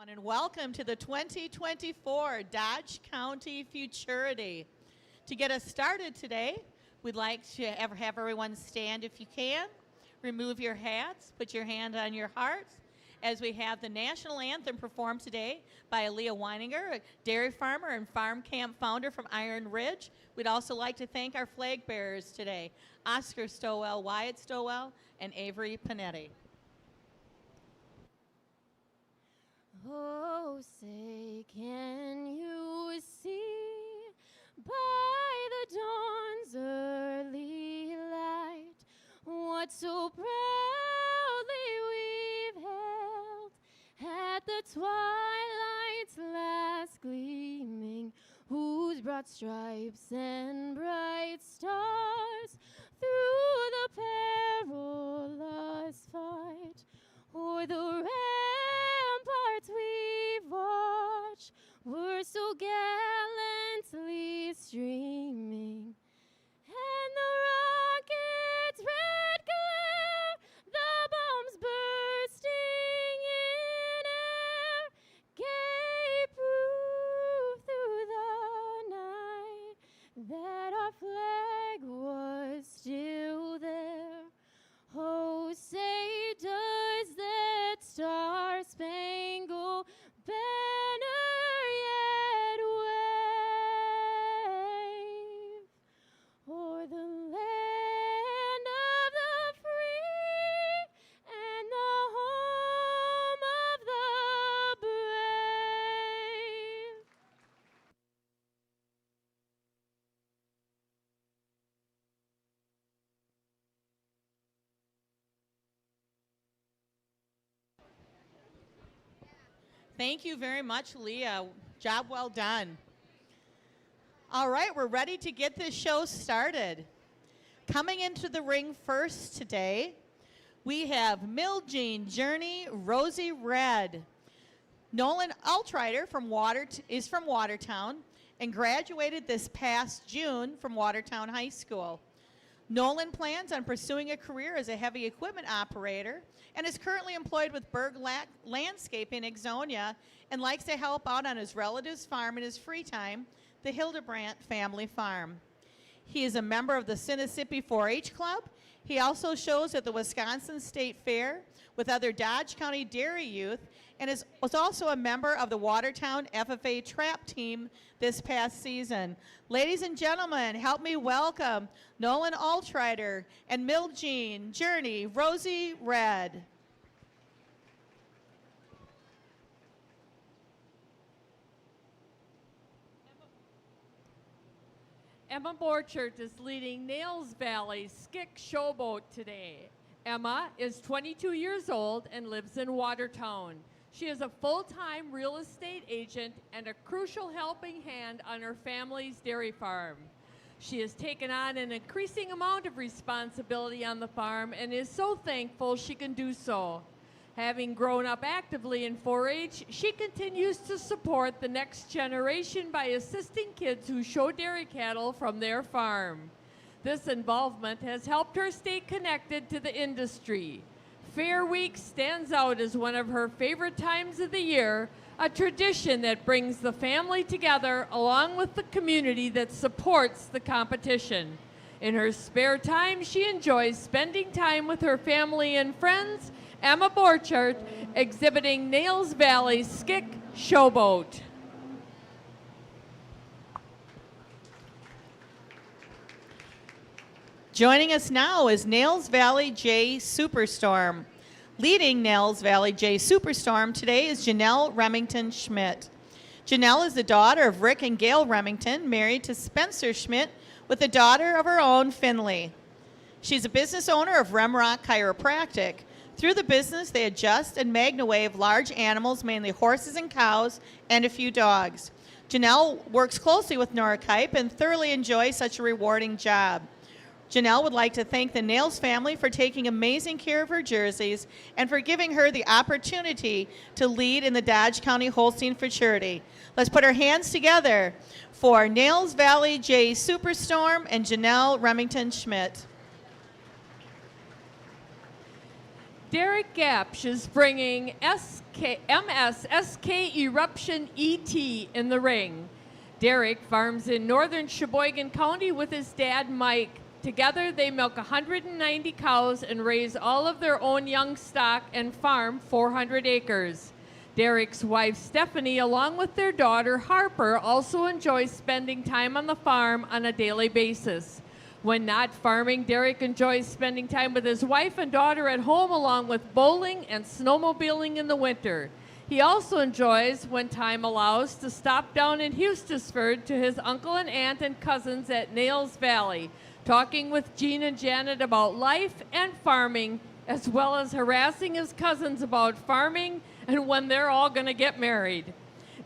And welcome to the 2024 Dodge County Futurity. To get us started today, we'd like to have everyone stand if you can. Remove your hats, put your hand on your hearts as we have the national anthem performed today by Aaliyah Weininger, a dairy farmer and farm camp founder from Iron Ridge. We'd also like to thank our flag bearers today, Oscar Stowell, Wyatt Stowell, and Avery Panetti. Oh, say, can you see by the dawn's early light what so proudly we've held at the twilight's last gleaming, whose broad stripes and bright stars through the perilous fight o'er the ramparts we've watched were so gallantly streaming, and the rocket's red glare, the bombs bursting in air, gave proof through the night that our flag was still there. Oh, say, does that star-spangled banner yet wave o'er the land of the free and the home of the brave? Thank you very much, Leah. Job well done. All right, we're ready to get this show started. Coming into the ring first today, we have Miljean Journey Rosie Red. Nolan Altrider is from Watertown and graduated this past June from Watertown High School. Nolan plans on pursuing a career as a heavy equipment operator and is currently employed with Berg Landscaping in Ixonia and likes to help out on his relative's farm in his free time, the Hildebrandt family farm. He is a member of the Sinisippi 4-H Club. He also shows at the Wisconsin State Fair with other Dodge County dairy youth and was also a member of the Watertown FFA trap team this past season. Ladies and gentlemen, help me welcome Nolan Altrider and Miljean Journey Rosie Red. Emma Borchert is leading Nails Valley Skick Showboat today. Emma is 22 years old and lives in Watertown. She is a full-time real estate agent and a crucial helping hand on her family's dairy farm. She has taken on an increasing amount of responsibility on the farm and is so thankful she can do so. Having grown up actively in 4-H, she continues to support the next generation by assisting kids who show dairy cattle from their farm. This involvement has helped her stay connected to the industry. Fair Week stands out as one of her favorite times of the year, a tradition that brings the family together along with the community that supports the competition. In her spare time, she enjoys spending time with her family and friends. Emma Borchert, exhibiting Nails Valley Skick Showboat. Joining us now is Nails Valley J Superstorm. Leading Nails Valley J Superstorm today is Janelle Remington Schmidt. Janelle is the daughter of Rick and Gail Remington, married to Spencer Schmidt with a daughter of her own, Finley. She's a business owner of Remrock Chiropractic. Through the business, they adjust and magnawave large animals, mainly horses and cows, and a few dogs. Janelle works closely with Nora Kipe and thoroughly enjoys such a rewarding job. Janelle would like to thank the Nails family for taking amazing care of her jerseys and for giving her the opportunity to lead in the Dodge County Holstein Futurity. Let's put our hands together for Nails Valley J Superstorm and Janelle Remington Schmidt. Derek Gapsch is bringing MSSK Eruption ET in the ring. Derek farms in northern Sheboygan County with his dad, Mike. Together, they milk 190 cows and raise all of their own young stock and farm 400 acres. Derek's wife, Stephanie, along with their daughter, Harper, also enjoys spending time on the farm on a daily basis. When not farming, Derek enjoys spending time with his wife and daughter at home, along with bowling and snowmobiling in the winter. He also enjoys, when time allows, to stop down in Hustisford to his uncle and aunt and cousins at Nails Valley, talking with Jean and Janet about life and farming, as well as harassing his cousins about farming and when they're all going to get married.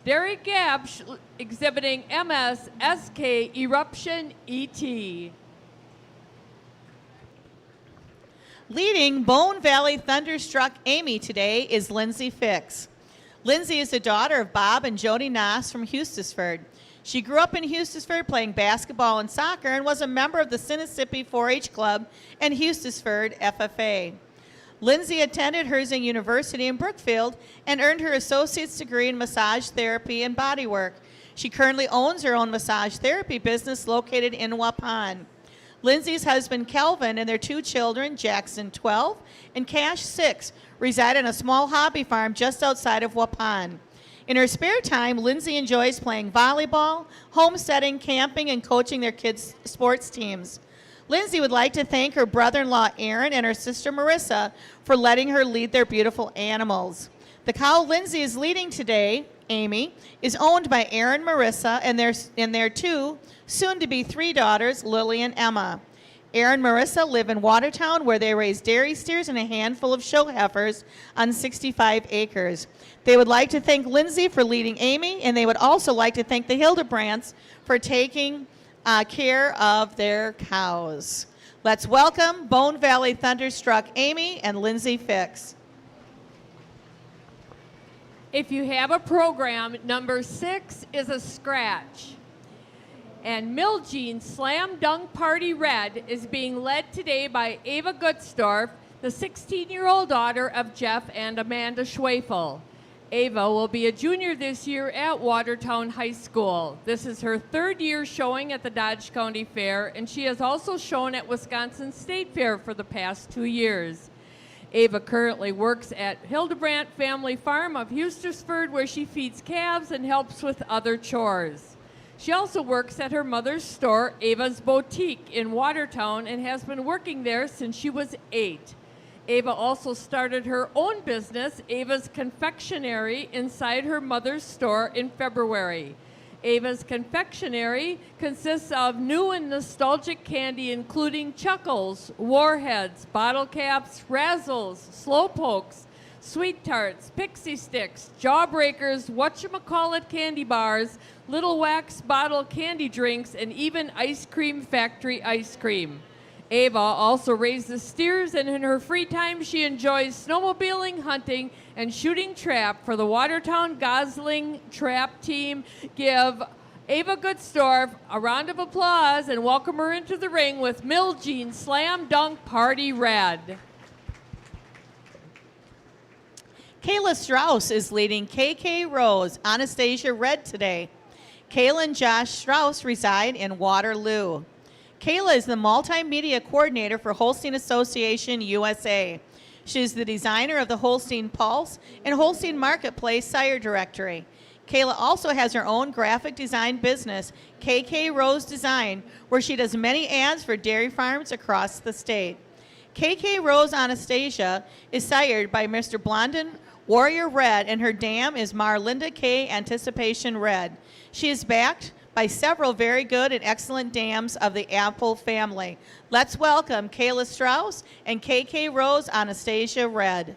Derek Gapsch exhibiting MSSK Eruption ET. Leading Bone Valley Thunderstruck Amy today is Lindsay Fix. Lindsay is the daughter of Bob and Jody Noss from Hustisford. She grew up in Hustisford playing basketball and soccer and was a member of the Sinisippi 4-H Club and Hustisford FFA. Lindsay attended Herzing University in Brookfield and earned her associate's degree in massage therapy and bodywork. She currently owns her own massage therapy business located in Waupun. Lindsay's husband, Kelvin, and their two children, Jackson, 12, and Cash, 6, reside on a small hobby farm just outside of Waupun. In her spare time, Lindsay enjoys playing volleyball, homesteading, camping, and coaching their kids' sports teams. Lindsay would like to thank her brother-in-law, Aaron, and her sister, Marissa, for letting her lead their beautiful animals. The cow Lindsay is leading today, Amy, is owned by Aaron, Marissa, and their two, soon-to-be 3 daughters, Lily and Emma. Aaron and Marissa live in Watertown, where they raise dairy steers and a handful of show heifers on 65 acres. They would like to thank Lindsay for leading Amy, and they would also like to thank the Hildebrands for taking care of their cows. Let's welcome Bone Valley Thunderstruck Amy and Lindsay Fix. If you have a program, number 6 is a scratch. And Miljean Slam Dunk Party Red is being led today by Ava Gutzdorf, the 16-year-old daughter of Jeff and Amanda Schwefel. Ava will be a junior this year at Watertown High School. This is her 3rd year showing at the Dodge County Fair, and she has also shown at Wisconsin State Fair for the past 2 years. Ava currently works at Hildebrandt Family Farm of Hustisford, where she feeds calves and helps with other chores. She also works at her mother's store, Ava's Boutique, in Watertown, and has been working there since she was 8. Ava also started her own business, Ava's Confectionery, inside her mother's store in February. Ava's Confectionery consists of new and nostalgic candy, including Chuckles, Warheads, Bottle Caps, Razzles, Slowpokes, Sweet Tarts, Pixie Sticks, Jawbreakers, whatchamacallit candy bars, Little Wax bottle candy drinks, and even Ice Cream Factory ice cream. Ava also raises steers, and in her free time she enjoys snowmobiling, hunting, and shooting trap for the Watertown Gosling Trap Team. Give Ava Gutzdorf a round of applause and welcome her into the ring with Miljean Slam Dunk Party Red. Kayla Strauss is leading KK Rose Anastasia Red today. Kayla and Josh Strauss reside in Waterloo. Kayla is the multimedia coordinator for Holstein Association USA. She is the designer of the Holstein Pulse and Holstein Marketplace Sire Directory. Kayla also has her own graphic design business, KK Rose Design, where she does many ads for dairy farms across the state. KK Rose Anastasia is sired by Mr. Blondin Warrior Red, and her dam is Marlinda K. Anticipation Red. She is backed by several very good and excellent dams of the Apple family. Let's welcome Kayla Strauss and KK Rose Anastasia Red.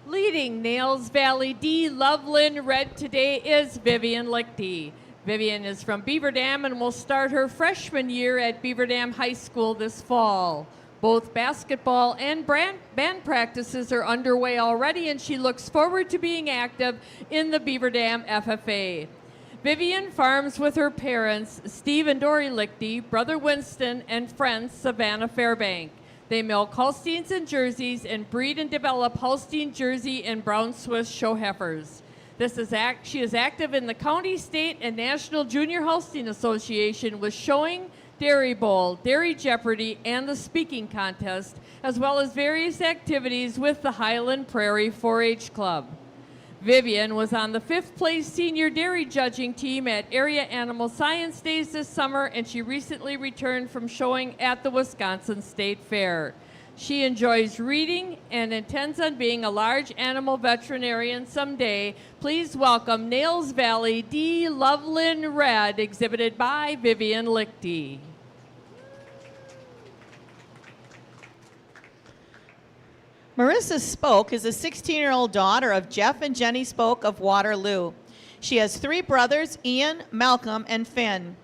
Leading Nails Valley D Loveland Red today is Vivian Lichty. Vivian is from Beaver Dam and will start her freshman year at Beaver Dam High School this fall. Both basketball and band practices are underway already, and she looks forward to being active in the Beaver Dam FFA. Vivian farms with her parents, Steve and Dory Lichty, brother Winston, and friends Savannah Fairbank. They milk Holsteins and Jerseys and breed and develop Holstein Jersey and Brown Swiss show heifers. She is active in the County, State, and National Junior Holstein Association with Showing, Dairy Bowl, Dairy Jeopardy, and the Speaking Contest, as well as various activities with the Highland Prairie 4-H Club. Vivian was on the 5th place senior dairy judging team at Area Animal Science Days this summer, and she recently returned from showing at the Wisconsin State Fair. She enjoys reading and intends on being a large animal veterinarian someday. Please welcome Nails Valley D. Loveland Red, exhibited by Vivian Lichty. Marissa Spoke is a 16-year-old daughter of Jeff and Jenny Spoke of Waterloo. She has 3 brothers, Ian, Malcolm, and Finn.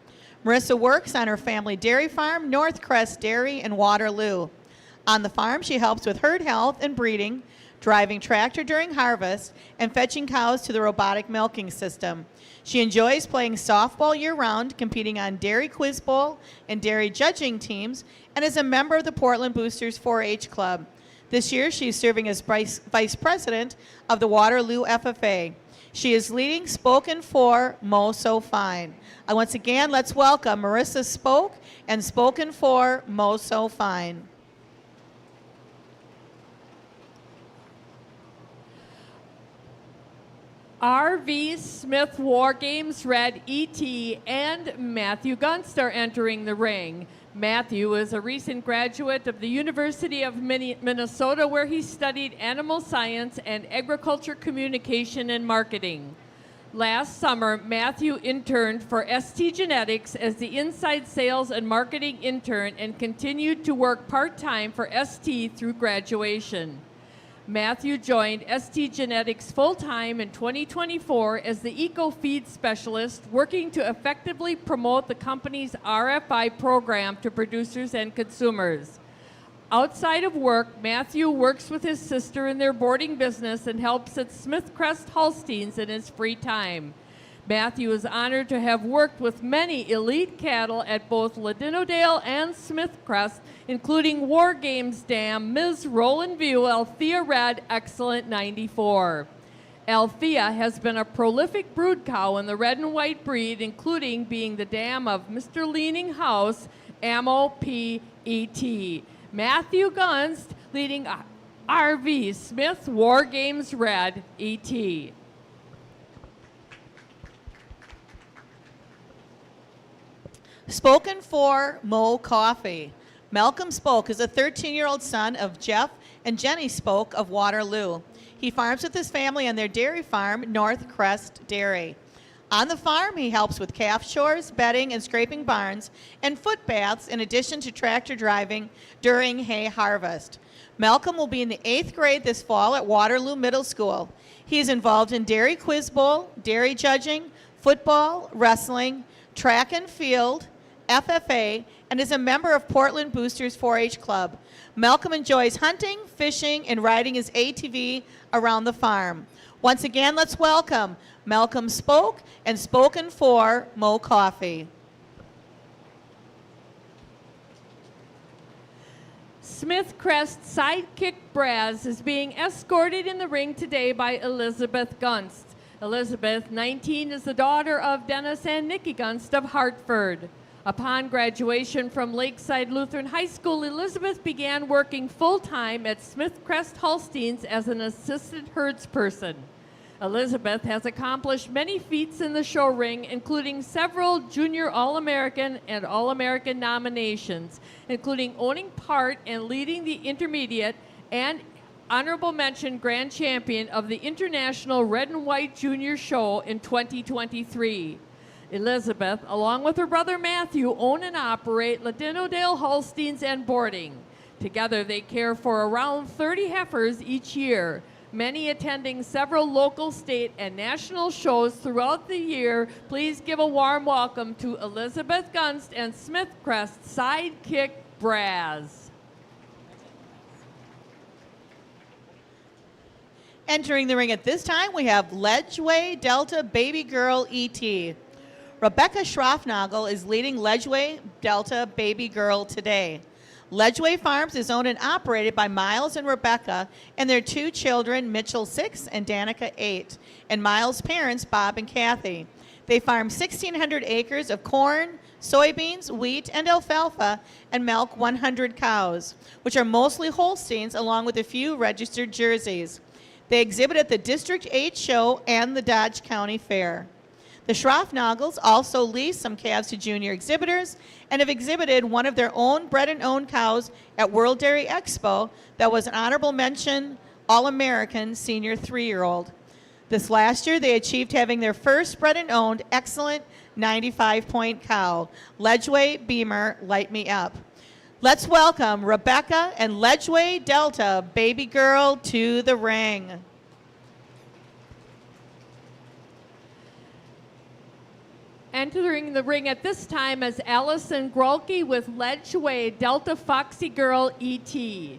Marissa works on her family dairy farm, Northcrest Dairy in Waterloo. On the farm, she helps with herd health and breeding, driving tractor during harvest, and fetching cows to the robotic milking system. She enjoys playing softball year-round, competing on Dairy Quiz Bowl and dairy judging teams, and is a member of the Portland Boosters 4-H Club. This year, she is serving as vice president of the Waterloo FFA. She is leading Spoken for Mo So Fine. Once again, let's welcome Marissa Spoke and Spoken for Mo So Fine. R.V. Smith War Games Red E.T. and Matthew Gunst are entering the ring. Matthew is a recent graduate of the University of Minnesota, where he studied animal science and agriculture communication and marketing. Last summer, Matthew interned for ST Genetics as the inside sales and marketing intern and continued to work part-time for ST through graduation. Matthew joined ST Genetics full-time in 2024 as the eco-feed specialist, working to effectively promote the company's RFI program to producers and consumers. Outside of work, Matthew works with his sister in their boarding business and helps at Smithcrest Holsteins in his free time. Matthew is honored to have worked with many elite cattle at both Ladinodale and Smithcrest, including War Games Dam, Ms. Roland View, Althea Red, Excellent 94. Althea has been a prolific brood cow in the red and white breed, including being the dam of Mr. Leaning House, Ammo P.E.T. Matthew Gunst leading R.V. Smith War Games Red, E.T. Spoken for Mo Coffee. Malcolm Spoke is a 13-year-old son of Jeff and Jenny Spoke of Waterloo. He farms with his family on their dairy farm, Northcrest Dairy. On the farm, he helps with calf chores, bedding, and scraping barns, and foot baths, in addition to tractor driving during hay harvest. Malcolm will be in the 8th grade this fall at Waterloo Middle School. He is involved in Dairy Quiz Bowl, dairy judging, football, wrestling, track and field, FFA, and is a member of Portland Boosters 4-H Club. Malcolm enjoys hunting, fishing, and riding his ATV around the farm. Once again, let's welcome Malcolm Spoke and Spoken for Mo Coffee. Smithcrest Sidekick Braz is being escorted in the ring today by Elizabeth Gunst. Elizabeth, 19, is the daughter of Dennis and Nikki Gunst of Hartford. Upon graduation from Lakeside Lutheran High School, Elizabeth began working full-time at Smithcrest Holsteins as an assistant herdsperson. Elizabeth has accomplished many feats in the show ring, including several Junior All-American and All-American nominations, including owning part and leading the intermediate and honorable mention grand champion of the International Red and White Junior Show in 2023. Elizabeth, along with her brother Matthew, own and operate Ladinodale Holsteins and Boarding. Together, they care for around 30 heifers each year, many attending several local, state, and national shows throughout the year. Please give a warm welcome to Elizabeth Gunst and Smithcrest Sidekick Braz. Entering the ring at this time, we have Ledgeway Delta Baby Girl E.T. Rebecca Schroffnagel is leading Ledgeway Delta Baby Girl today. Ledgeway Farms is owned and operated by Miles and Rebecca and their 2 children, Mitchell 6 and Danica 8, and Miles' parents, Bob and Kathy. They farm 1,600 acres of corn, soybeans, wheat, and alfalfa, and milk 100 cows, which are mostly Holsteins along with a few registered Jerseys. They exhibit at the District 8 Show and the Dodge County Fair. The Schroffnagels also lease some calves to junior exhibitors and have exhibited one of their own bred and owned cows at World Dairy Expo that was an honorable mention All-American senior 3-year-old. This last year, they achieved having their first bred and owned excellent 95-point cow, Ledgeway Beamer Light Me Up. Let's welcome Rebecca and Ledgeway Delta Baby Girl to the ring. Entering the ring at this time is Allison Grolke with Ledgeway Delta Foxy Girl E.T.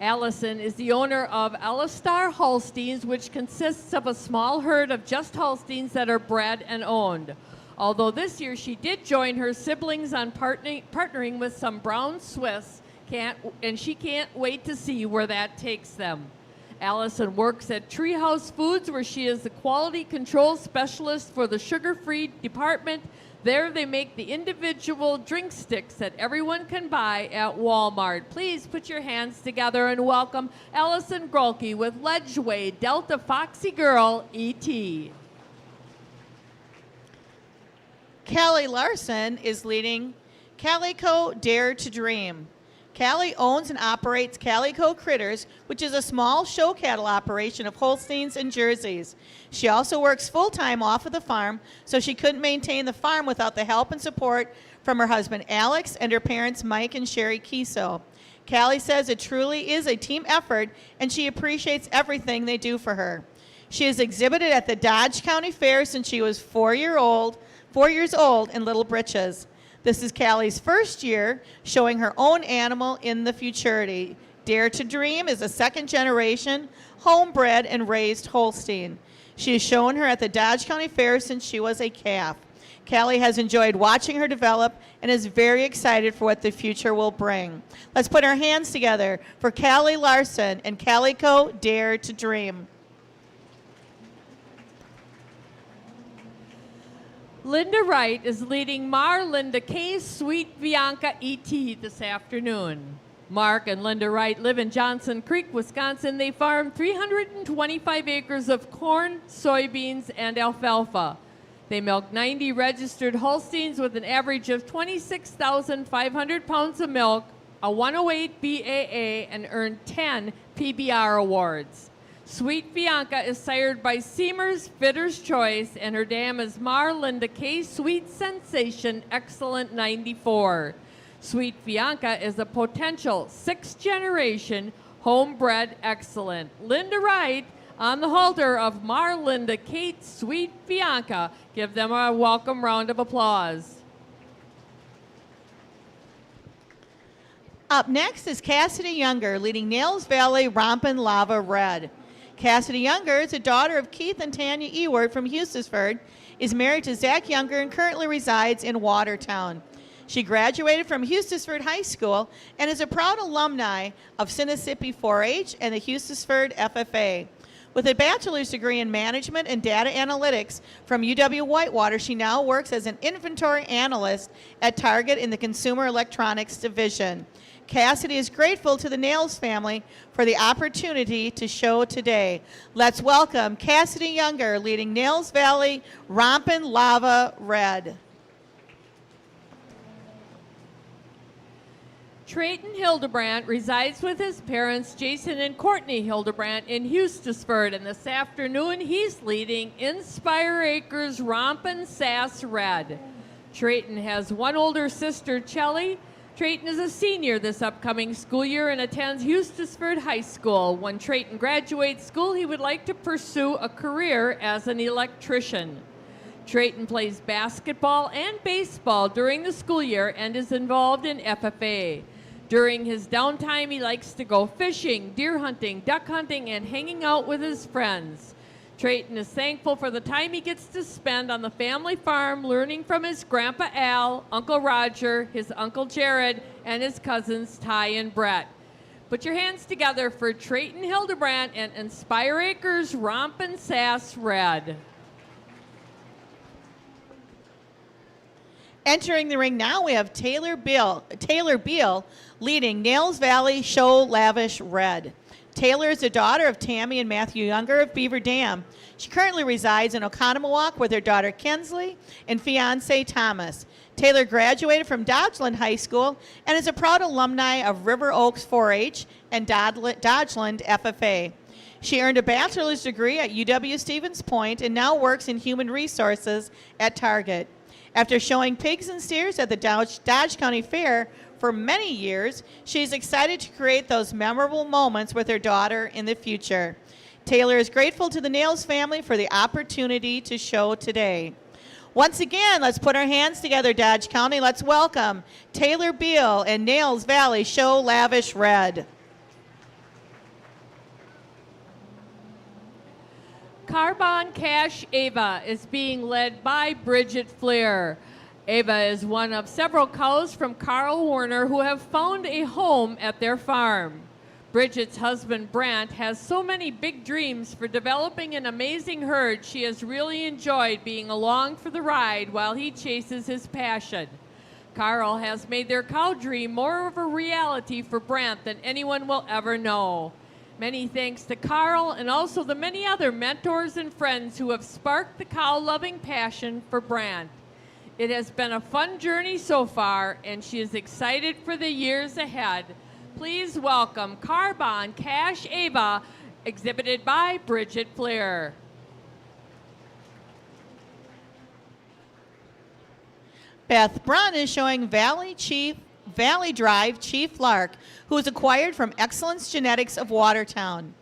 Allison is the owner of Ellistar Holsteins, which consists of a small herd of just Holsteins that are bred and owned. Although this year she did join her siblings on partnering with some brown Swiss, and she can't wait to see where that takes them. Allison works at Treehouse Foods, where she is the quality control specialist for the sugar-free department. There they make the individual drink sticks that everyone can buy at Walmart. Please put your hands together and welcome Allison Grolke with Ledgeway Delta Foxy Girl E.T. Callie Larson is leading Calico Dare to Dream. Callie owns and operates Calico Critters, which is a small show cattle operation of Holsteins and Jerseys. She also works full-time off of the farm, so she couldn't maintain the farm without the help and support from her husband Alex and her parents Mike and Sherry Kiso. Callie says it truly is a team effort, and she appreciates everything they do for her. She has exhibited at the Dodge County Fair since she was 4 years old in Little Britches. This is Callie's first year showing her own animal in the Futurity. Dare to Dream is a second-generation, homebred, and raised Holstein. She has shown her at the Dodge County Fair since she was a calf. Callie has enjoyed watching her develop and is very excited for what the future will bring. Let's put our hands together for Callie Larson and Calico Dare to Dream. Linda Wright is leading Linda K. Sweet Bianca E.T. this afternoon. Mark and Linda Wright live in Johnson Creek, Wisconsin. They farm 325 acres of corn, soybeans, and alfalfa. They milk 90 registered Holsteins with an average of 26,500 pounds of milk, a 108 BAA, and earn 10 PBR awards. Sweet Bianca is sired by Seamer's Fitter's Choice, and her dam is Linda K. Sweet Sensation Excellent 94. Sweet Bianca is a potential 6th-generation homebred excellent. Linda Wright on the halter of Linda Kate Sweet Bianca. Give them a welcome round of applause. Up next is Cassidy Younger leading Nails Valley Rompin' Lava Red. Cassidy Younger is a daughter of Keith and Tanya Ewart from Hustisford, is married to Zach Younger, and currently resides in Watertown. She graduated from Hustisford High School and is a proud alumni of Sinisippi 4-H and the Hustisford FFA. With a bachelor's degree in management and data analytics from UW-Whitewater, she now works as an inventory analyst at Target in the Consumer Electronics Division. Cassidy is grateful to the Nails family for the opportunity to show today. Let's welcome Cassidy Younger leading Nails Valley Rompin' Lava Red. Trayton Hildebrandt resides with his parents, Jason and Courtney Hildebrandt, in Hustisford, and this afternoon he's leading Inspire Acres Rompin' Sass Red. Trayton has one older sister, Chelly. Trayton is a senior this upcoming school year and attends Hustisford High School. When Trayton graduates school, he would like to pursue a career as an electrician. Trayton plays basketball and baseball during the school year and is involved in FFA. During his downtime, he likes to go fishing, deer hunting, duck hunting, and hanging out with his friends. Trayton is thankful for the time he gets to spend on the family farm learning from his Grandpa Al, Uncle Roger, his Uncle Jared, and his cousins Ty and Brett. Put your hands together for Trayton Hildebrandt and Inspire Acres Rompin' Sass Red. Entering the ring now, we have Taylor Beal leading Nails Valley Show Lavish Red. Taylor is the daughter of Tammy and Matthew Younger of Beaver Dam. She currently resides in Oconomowoc with her daughter Kensley and fiance Thomas. Taylor graduated from Dodgeland High School and is a proud alumni of River Oaks 4-H and Dodgeland FFA. She earned a bachelor's degree at UW-Stevens Point and now works in human resources at Target. After showing pigs and steers at the Dodge County Fair for many years, she is excited to create those memorable moments with her daughter in the future. Taylor is grateful to the Nails family for the opportunity to show today. Once again, let's put our hands together, Dodge County. Let's welcome Taylor Beal and Nails Valley Show Lavish Red. Carbon Cash Ava is being led by Bridget Flair. Ava is one of several cows from Carl Warner who have found a home at their farm. Bridget's husband Brant has so many big dreams for developing an amazing herd, she has really enjoyed being along for the ride while he chases his passion. Carl has made their cow dream more of a reality for Brant than anyone will ever know. Many thanks to Carl and also the many other mentors and friends who have sparked the cow-loving passion for Brant. It has been a fun journey so far, and she is excited for the years ahead. Please welcome Carbon Cash Ava, exhibited by Bridget Flair. Beth Brunn is showing Valley Drive Chief Lark, who is acquired from Excellence Genetics of Watertown.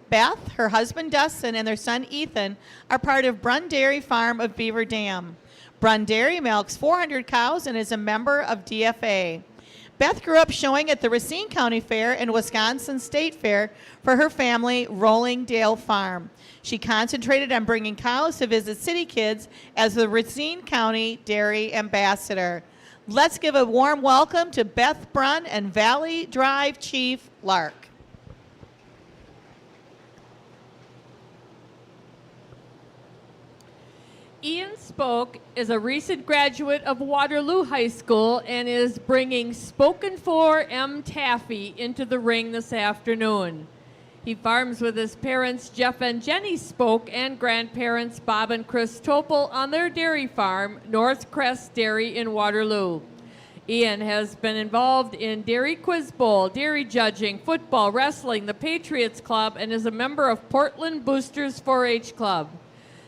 Beth, her husband Dustin, and their son Ethan are part of Brunn Dairy Farm of Beaver Dam. Brunn Dairy milks 400 cows and is a member of DFA. Beth grew up showing at the Racine County Fair and Wisconsin State Fair for her family, Rolling Dale Farm. She concentrated on bringing cows to visit city kids as the Racine County Dairy Ambassador. Let's give a warm welcome to Beth Brunn and Valley Drive Chief Lark. Ian Spoke is a recent graduate of Waterloo High School and is bringing Spoken For M. Taffy into the ring this afternoon. He farms with his parents Jeff and Jenny Spoke and grandparents Bob and Chris Topel on their dairy farm, North Crest Dairy in Waterloo. Ian has been involved in Dairy Quiz Bowl, dairy judging, football, wrestling, the Patriots Club, and is a member of Portland Boosters 4-H Club.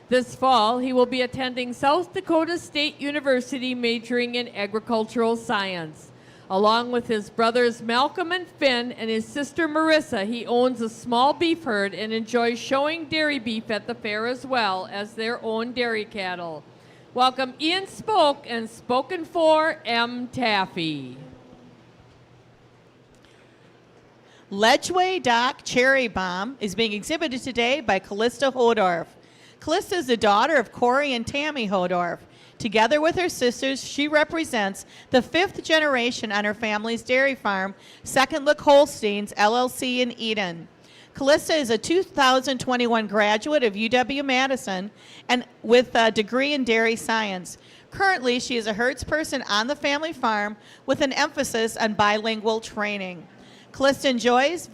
This fall, he will be attending South Dakota State University majoring in agricultural science. Along with his brothers Malcolm and Finn and his sister Marissa, he owns a small beef herd and enjoys showing dairy beef at the fair as well as their own dairy cattle. Welcome Ian Spoke and Spoken For M. Taffy. Ledgeway Dock Cherry Bomb is being exhibited today by Callista Hodorf. Callista is the daughter of Corey and Tammy Hodorf. Together with her sisters, she represents the 5th generation on her family's dairy farm, Second Look Holsteins, LLC in Eden. Callista is a 2021 graduate of UW-Madison and with a degree in dairy science. Currently, she is a herdsperson on the family farm with an emphasis on bilingual training. Callista enjoys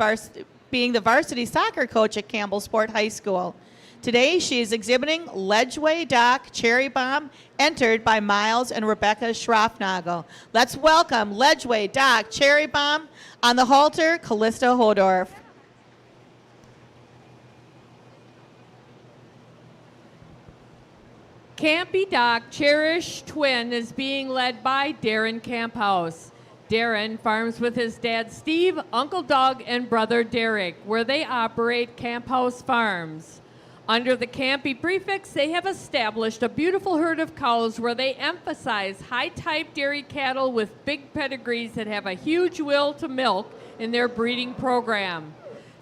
being the varsity soccer coach at Campbellsport High School. Today, she is exhibiting Ledgeway Dock Cherry Bomb, entered by Miles and Rebecca Schroffnagel. Let's welcome Ledgeway Dock Cherry Bomb on the halter, Callista Hodorf. Campy Dock Cherish Twin is being led by Darren Camphouse. Darren farms with his dad Steve, Uncle Doug, and brother Derek, where they operate Camphouse Farms. Under the Campy prefix, they have established a beautiful herd of cows where they emphasize high-type dairy cattle with big pedigrees that have a huge will to milk in their breeding program.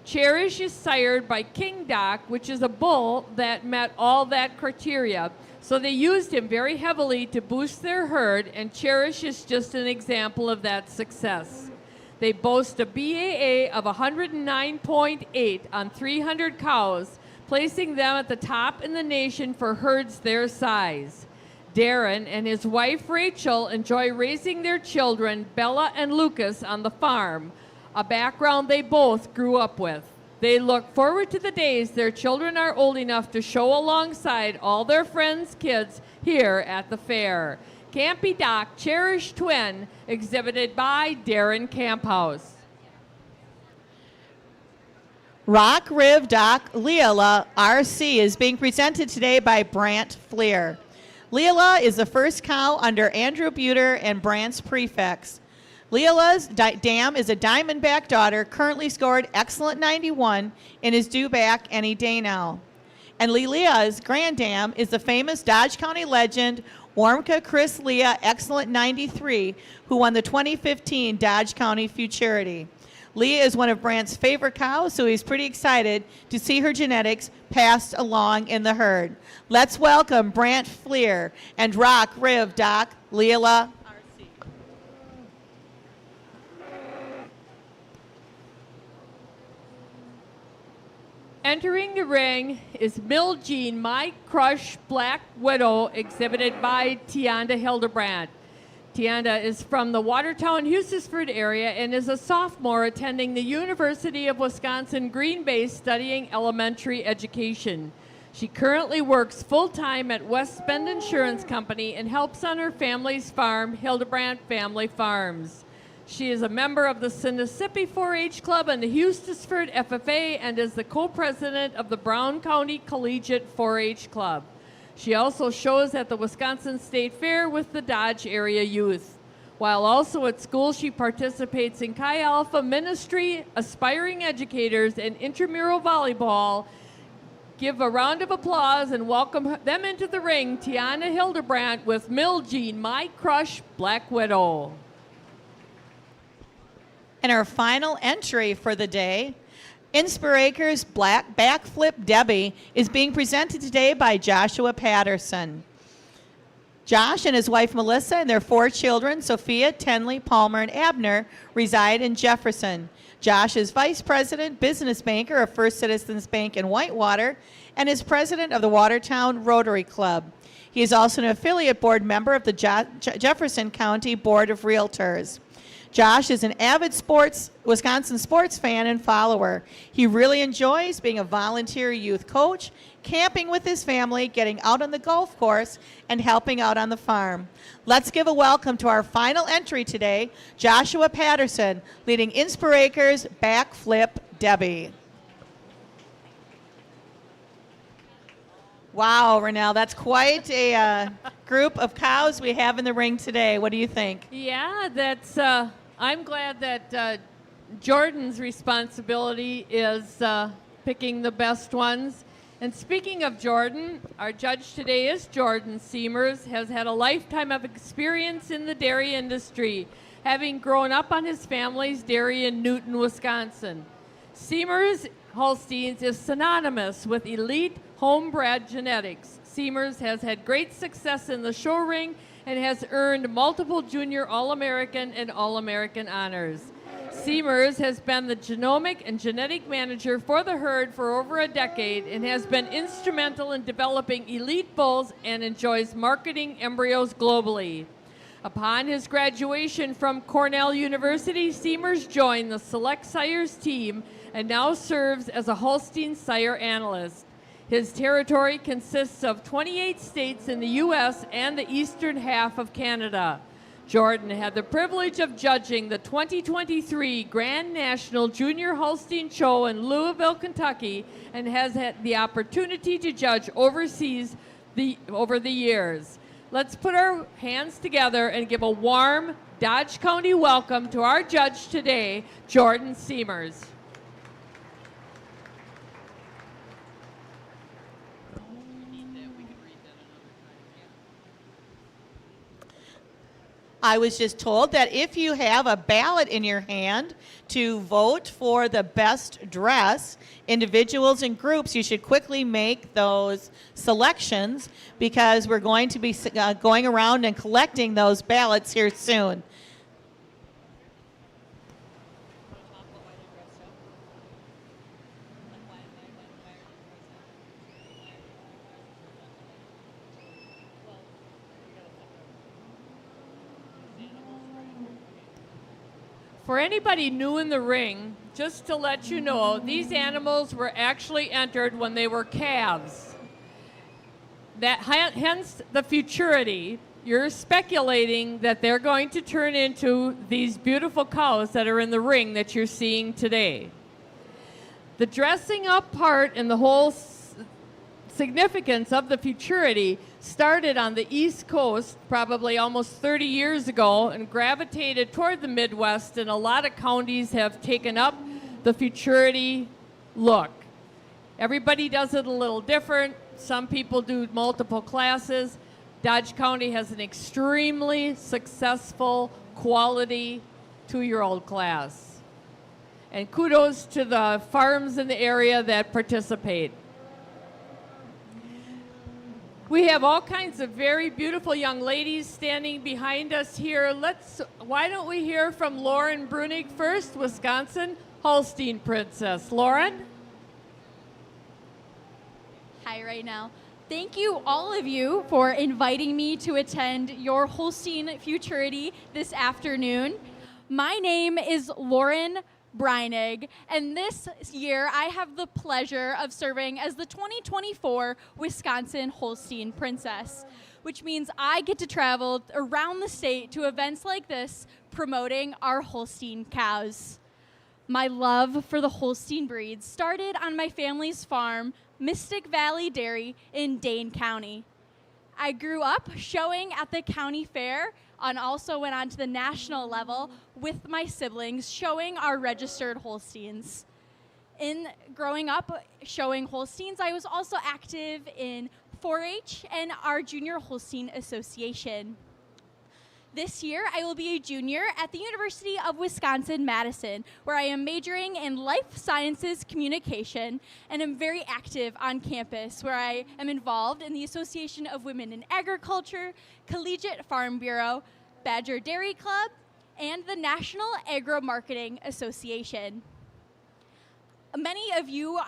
Cherish is sired by King Doc, which is a bull that met all that criteria. So they used him very heavily to boost their herd, and Cherish is just an example of that success. They boast a BAA of 109.8 on 300 cows, placing them at the top in the nation for herds their size. Darren and his wife Rachel enjoy raising their children, Bella and Lucas, on the farm, a background they both grew up with. They look forward to the days their children are old enough to show alongside all their friends' kids here at the fair. Campy Doc Cherish Twin, exhibited by Darren Camphouse. Rock Riv Doc Leela RC is being presented today by Brant Fleer. Leela is the first cow under Andrew Buter and Brant's prefix. Leela's dam is a Diamondback daughter, currently scored excellent 91 and is due back any day now. And Leela's grand dam is the famous Dodge County legend, Warmka Chris Leah, excellent 93, who won the 2015 Dodge County Futurity. Leah is one of Brant's favorite cows, so he's pretty excited to see her genetics passed along in the herd. Let's welcome Brant Fleer and Rock Riv Doc Leela. Entering the ring is Mill Jean, My Crush Black Widow, exhibited by Tianda Hildebrandt. Tianda is from the Watertown-Hustisford area and is a sophomore attending the University of Wisconsin-Green Bay studying elementary education. She currently works full-time at West Bend Insurance Company and helps on her family's farm, Hildebrandt Family Farms. She is a member of the Sinisippi 4-H Club and the Hustisford FFA and is the co-president of the Brown County Collegiate 4-H Club. She also shows at the Wisconsin State Fair with the Dodge area youth. While also at school, she participates in Chi Alpha ministry, aspiring educators, and intramural volleyball. Give a round of applause and welcome them into the ring, Tiana Hildebrandt with Mill Jean, My Crush Black Widow. And our final entry for the day, Inspiracres Black Backflip Debbie, is being presented today by Joshua Patterson. Josh and his wife Melissa and their 4 children, Sophia, Tenley, Palmer, and Abner, reside in Jefferson. Josh is vice president, business banker of First Citizens Bank in Whitewater, and is president of the Watertown Rotary Club. He is also an affiliate board member of the Jefferson County Board of Realtors. Josh is an avid Wisconsin sports fan and follower. He really enjoys being a volunteer youth coach, camping with his family, getting out on the golf course, and helping out on the farm. Let's give a welcome to our final entry today, Joshua Patterson, leading Inspiracres Backflip Debbie. Wow, Renelle, that's quite a group of cows we have in the ring today. What do you think? Yeah, that's. I'm glad that Jordan's responsibility is picking the best ones. And speaking of Jordan, our judge today is Jordan Seamers, has had a lifetime of experience in the dairy industry, having grown up on his family's dairy in Newton, Wisconsin. Seamers Holsteins is synonymous with elite homebred genetics. Seamers has had great success in the show ring and has earned multiple junior All-American and All-American honors. Seamers has been the genomic and genetic manager for the herd for over a decade and has been instrumental in developing elite bulls and enjoys marketing embryos globally. Upon his graduation from Cornell University, Seamers joined the Select Sires team and now serves as a Holstein sire analyst. His territory consists of 28 states in the U.S. and the eastern half of Canada. Jordan had the privilege of judging the 2023 Grand National Junior Holstein Show in Louisville, Kentucky, and has had the opportunity to judge overseas over the years. Let's put our hands together and give a warm Dodge County welcome to our judge today, Jordan Seamers. I was just told that if you have a ballot in your hand to vote for the best dress, individuals and groups, you should quickly make those selections because we're going to be going around and collecting those ballots here soon. For anybody new in the ring, just to let you know, these animals were actually entered when they were calves. Hence the futurity. You're speculating that they're going to turn into these beautiful cows that are in the ring that you're seeing today. The dressing up part and the whole significance of the futurity started on the East Coast probably almost 30 years ago and gravitated toward the Midwest, and a lot of counties have taken up the futurity look. Everybody does it a little different. Some people do multiple classes. Dodge County has an extremely successful quality 2-year-old class. And kudos to the farms in the area that participate. We have all kinds of very beautiful young ladies standing behind us here. Why don't we hear from Lauren Brunig first, Wisconsin Holstein Princess. Lauren? Hi right now. Thank you, all of you, for inviting me to attend your Holstein Futurity this afternoon. My name is Lauren Brunig, and this year I have the pleasure of serving as the 2024 Wisconsin Holstein Princess, which means I get to travel around the state to events like this promoting our Holstein cows. My love for the Holstein breed started on my family's farm, Mystic Valley Dairy in Dane County. I grew up showing at the county fair and also went on to the national level with my siblings showing our registered Holsteins. In growing up showing Holsteins, I was also active in 4-H and our Junior Holstein Association. This year, I will be a junior at the University of Wisconsin-Madison, where I am majoring in life sciences communication and am very active on campus, where I am involved in the Association of Women in Agriculture, Collegiate Farm Bureau, Badger Dairy Club, and the National Agro-Marketing Association. Many of you,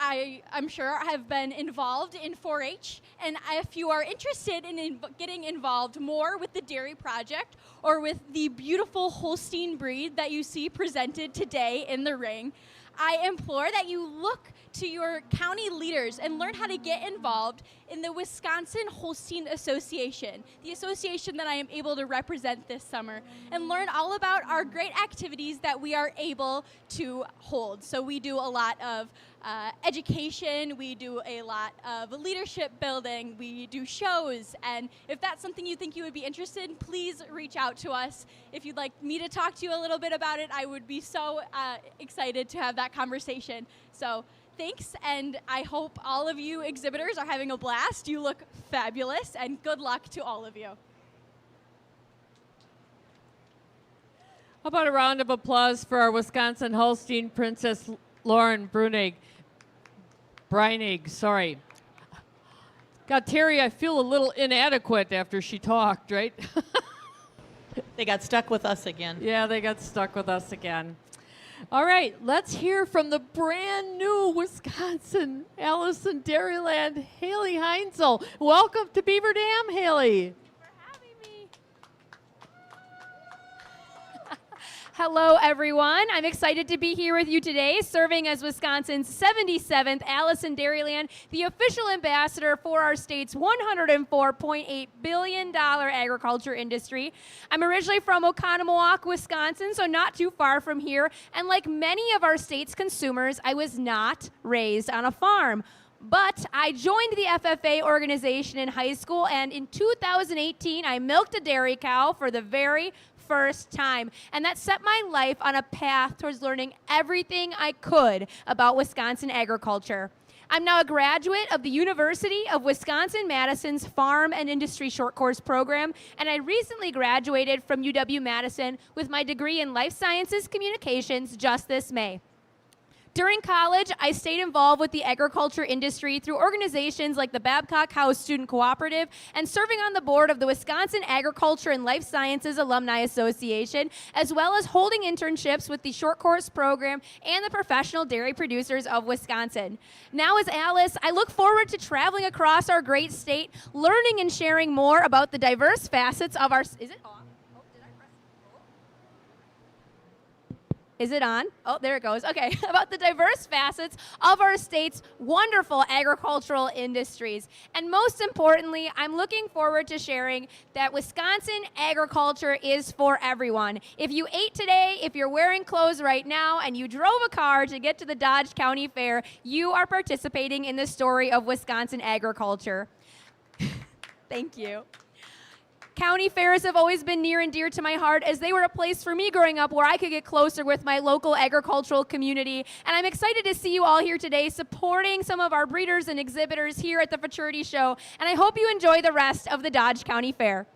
I'm sure, have been involved in 4-H, and if you are interested in getting involved more with the Dairy Project or with the beautiful Holstein breed that you see presented today in the ring, I implore that you look to your county leaders and learn how to get involved in the Wisconsin Holstein Association, the association that I am able to represent this summer, and learn all about our great activities that we are able to hold. So we do a lot of education, we do a lot of leadership building, we do shows, and if that's something you think you would be interested in, please reach out to us. If you'd like me to talk to you a little bit about it, I would be so excited to have that conversation. So thanks, and I hope all of you exhibitors are having a blast. You look fabulous, and good luck to all of you. How about a round of applause for our Wisconsin Holstein Princess, Lauren Brunig. Sorry. God, Terry, I feel a little inadequate after she talked, right? They got stuck with us again. Yeah, they got stuck with us again. All right, let's hear from the brand new Wisconsin Allison Dairyland, Haley Heinzel. Welcome to Beaver Dam, Haley. Hello, everyone. I'm excited to be here with you today, serving as Wisconsin's 77th Allison Dairyland, the official ambassador for our state's $104.8 billion agriculture industry. I'm originally from Oconomowoc, Wisconsin, so not too far from here. And like many of our state's consumers, I was not raised on a farm. But I joined the FFA organization in high school, and in 2018, I milked a dairy cow for the very first time. And that set my life on a path towards learning everything I could about Wisconsin agriculture. I'm now a graduate of the University of Wisconsin-Madison's Farm and Industry Short Course program, and I recently graduated from UW-Madison with my degree in Life Sciences Communications just this May. During college, I stayed involved with the agriculture industry through organizations like the Babcock House Student Cooperative and serving on the board of the Wisconsin Agriculture and Life Sciences Alumni Association, as well as holding internships with the Short Course program and the Professional Dairy Producers of Wisconsin. Now as Alice, I look forward to traveling across our great state, learning and sharing more about the diverse facets of our... Is it on? Is it on? Oh, there it goes. Okay, about the diverse facets of our state's wonderful agricultural industries. And most importantly, I'm looking forward to sharing that Wisconsin agriculture is for everyone. If you ate today, if you're wearing clothes right now, and you drove a car to get to the Dodge County Fair, you are participating in the story of Wisconsin agriculture. Thank you. County fairs have always been near and dear to my heart as they were a place for me growing up where I could get closer with my local agricultural community. And I'm excited to see you all here today supporting some of our breeders and exhibitors here at the Futurity Show. And I hope you enjoy the rest of the Dodge County Fair.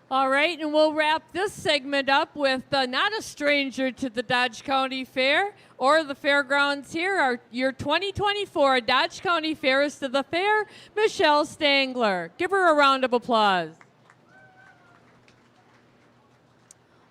All right, and we'll wrap this segment up with not a stranger to the Dodge County Fair or the fairgrounds here. Your 2024 Dodge County Fairest of the Fair, Michelle Stangler. Give her a round of applause.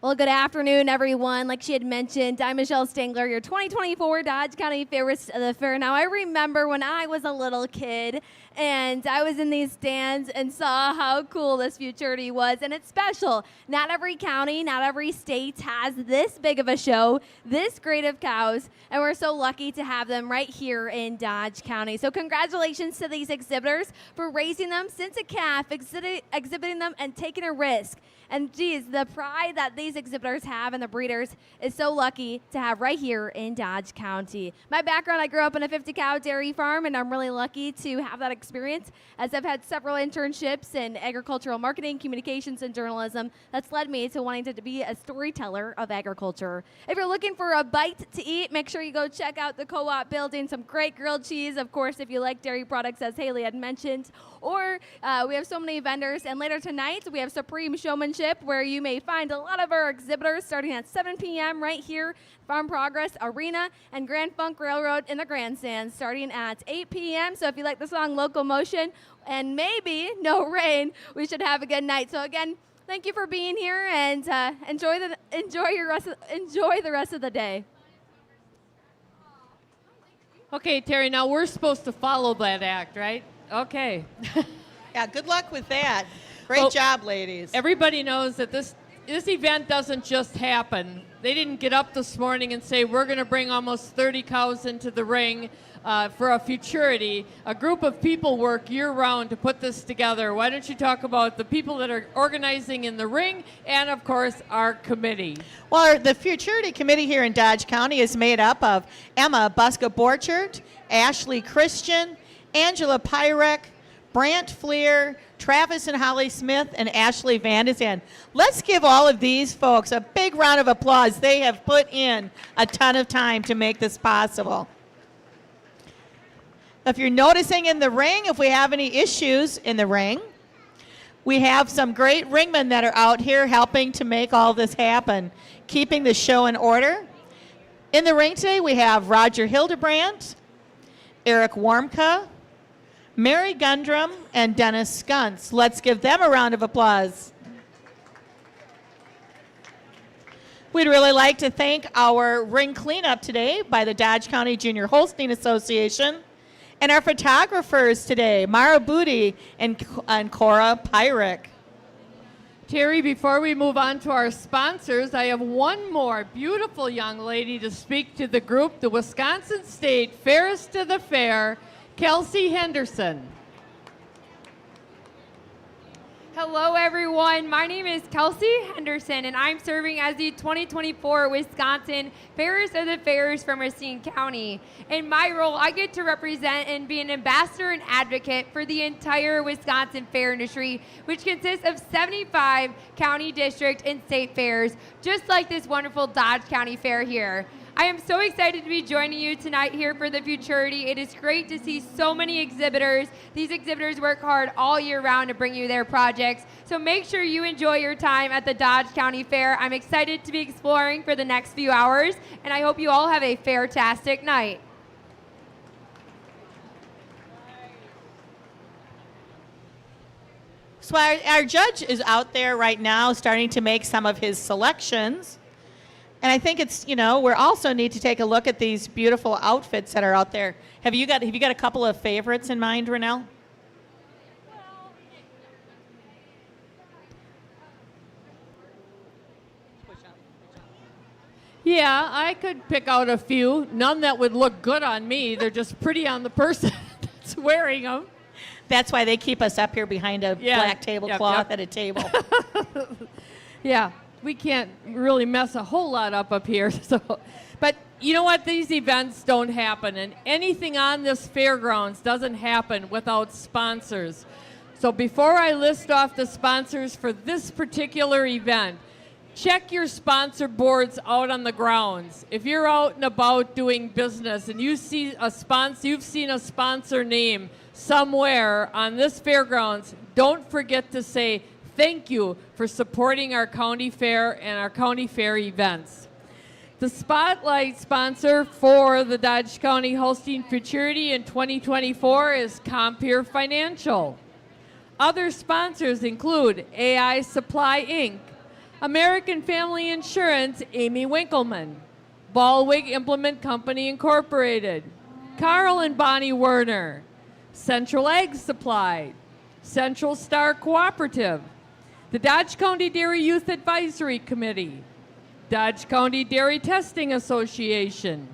Well, good afternoon, everyone. Like she had mentioned, I'm Michelle Stangler, your 2024 Dodge County Fairest of the Fair. Now, I remember when I was a little kid and I was in these stands and saw how cool this Futurity was, and it's special. Not every county, not every state has this big of a show, this great of cows, and we're so lucky to have them right here in Dodge County. So congratulations to these exhibitors for raising them since a calf, exhibiting them, and taking a risk. And geez, the pride that these exhibitors have and the breeders is so lucky to have right here in Dodge County. My background, I grew up in a 50-cow dairy farm, and I'm really lucky to have that experience as I've had several internships in agricultural marketing, communications, and journalism. That's led me to wanting to be a storyteller of agriculture. If you're looking for a bite to eat, make sure you go check out the co-op building, some great grilled cheese, of course, if you like dairy products, as Haley had mentioned. Or we have so many vendors, and later tonight we have Supreme Showmanship, where you may find a lot of our exhibitors starting at 7 p.m. right here, Farm Progress Arena and Grand Funk Railroad in the grandstand starting at 8 p.m. So if you like the song Locomotion and maybe No Rain, we should have a good night. So again, thank you for being here, and enjoy the rest of the day. Okay, Terry, now we're supposed to follow that act, right? Okay. Yeah, good luck with that. Great job, ladies. Everybody knows that this event doesn't just happen. They didn't get up this morning and say, we're going to bring almost 30 cows into the ring for a Futurity. A group of people work year-round to put this together. Why don't you talk about the people that are organizing in the ring and, of course, our committee? Well, the Futurity Committee here in Dodge County is made up of Emma Buska-Borchert, Ashley Christian, Angela Pyrek, Brant Fleer, Travis and Holly Smith, and Ashley Vandezan. Let's give all of these folks a big round of applause. They have put in a ton of time to make this possible. If you're noticing in the ring, if we have any issues in the ring, we have some great ringmen that are out here helping to make all this happen, keeping the show in order. In the ring today, we have Roger Hildebrandt, Eric Warmka, Mary Gundrum, and Dennis Skunts. Let's give them a round of applause. We'd really like to thank our ring cleanup today by the Dodge County Junior Holstein Association, and our photographers today, Mara Booty and Cora Pyrek. Terry, before we move on to our sponsors, I have one more beautiful young lady to speak to the group, the Wisconsin State Fairest of the Fair, Kelsey Henderson. Hello, everyone. My name is Kelsey Henderson, and I'm serving as the 2024 Wisconsin Fairest of the Fairs from Racine County. In my role, I get to represent and be an ambassador and advocate for the entire Wisconsin fair industry, which consists of 75 county, district, and state fairs, just like this wonderful Dodge County Fair here. I am so excited to be joining you tonight here for the Futurity. It is great to see so many exhibitors. These exhibitors work hard all year round to bring you their projects. So make sure you enjoy your time at the Dodge County Fair. I'm excited to be exploring for the next few hours, and I hope you all have a fair-tastic night. So our judge is out there right now starting to make some of his selections. And I think it's, we also need to take a look at these beautiful outfits that are out there. Have you got a couple of favorites in mind, Renelle? Yeah, I could pick out a few. None that would look good on me. They're just pretty on the person that's wearing them. That's why they keep us up here behind a black tablecloth at a table. Yeah, we can't really mess a whole lot up here. So, but you know what? These events don't happen, and anything on this fairgrounds doesn't happen without sponsors. So before I list off the sponsors for this particular event, check your sponsor boards out on the grounds. If you're out and about doing business and you see a sponsor, you've seen a sponsor name somewhere on this fairgrounds, don't forget to say thank you for supporting our county fair and our county fair events. The spotlight sponsor for the Dodge County Holstein Futurity in 2024 is Compeer Financial. Other sponsors include AI Supply Inc., American Family Insurance, Amy Winkleman, Ballwig Implement Company Incorporated, Carl and Bonnie Werner, Central Egg Supply, Central Star Cooperative, the Dodge County Dairy Youth Advisory Committee, Dodge County Dairy Testing Association,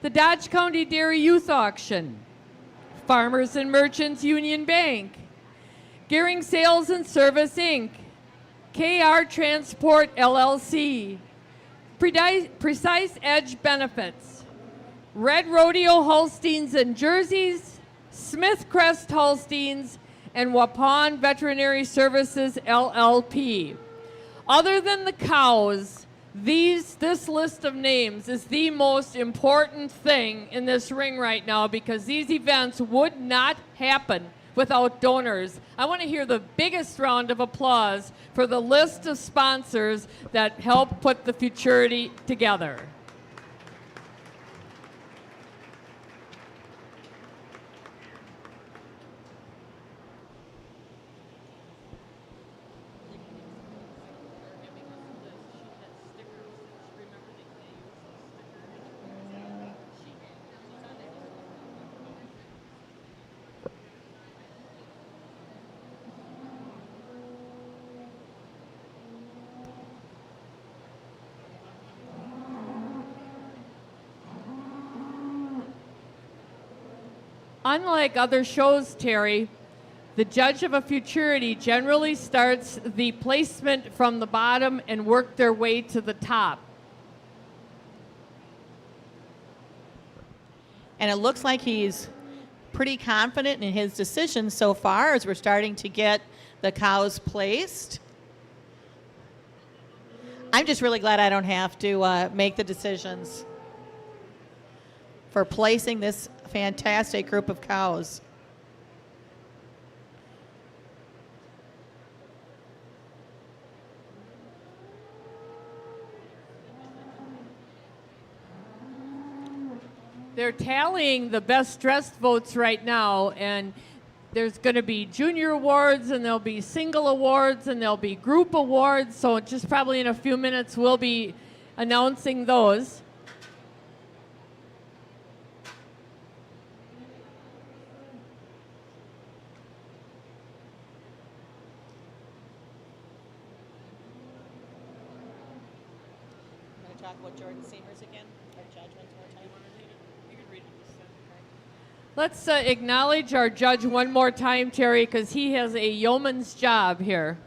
the Dodge County Dairy Youth Auction, Farmers and Merchants Union Bank, Gearing Sales and Service Inc., KR Transport LLC, Precise Edge Benefits, Red Rodeo Holsteins and Jerseys, Smith Crest Holsteins, and Waupun Veterinary Services LLP. Other than the cows, this list of names is the most important thing in this ring right now because these events would not happen without donors. I want to hear the biggest round of applause for the list of sponsors that help put the Futurity together. Unlike other shows, Terry, the judge of a Futurity generally starts the placement from the bottom and work their way to the top. And it looks like he's pretty confident in his decision so far as we're starting to get the cows placed. I'm just really glad I don't have to make the decisions for placing this fantastic group of cows. They're tallying the best dressed votes right now, and there's going to be junior awards, and there'll be single awards, and there'll be group awards. So just probably in a few minutes, we'll be announcing those. Talk about Jordan Seamers again, our judge once more time. Let's acknowledge our judge one more time, Terry, because he has a yeoman's job here.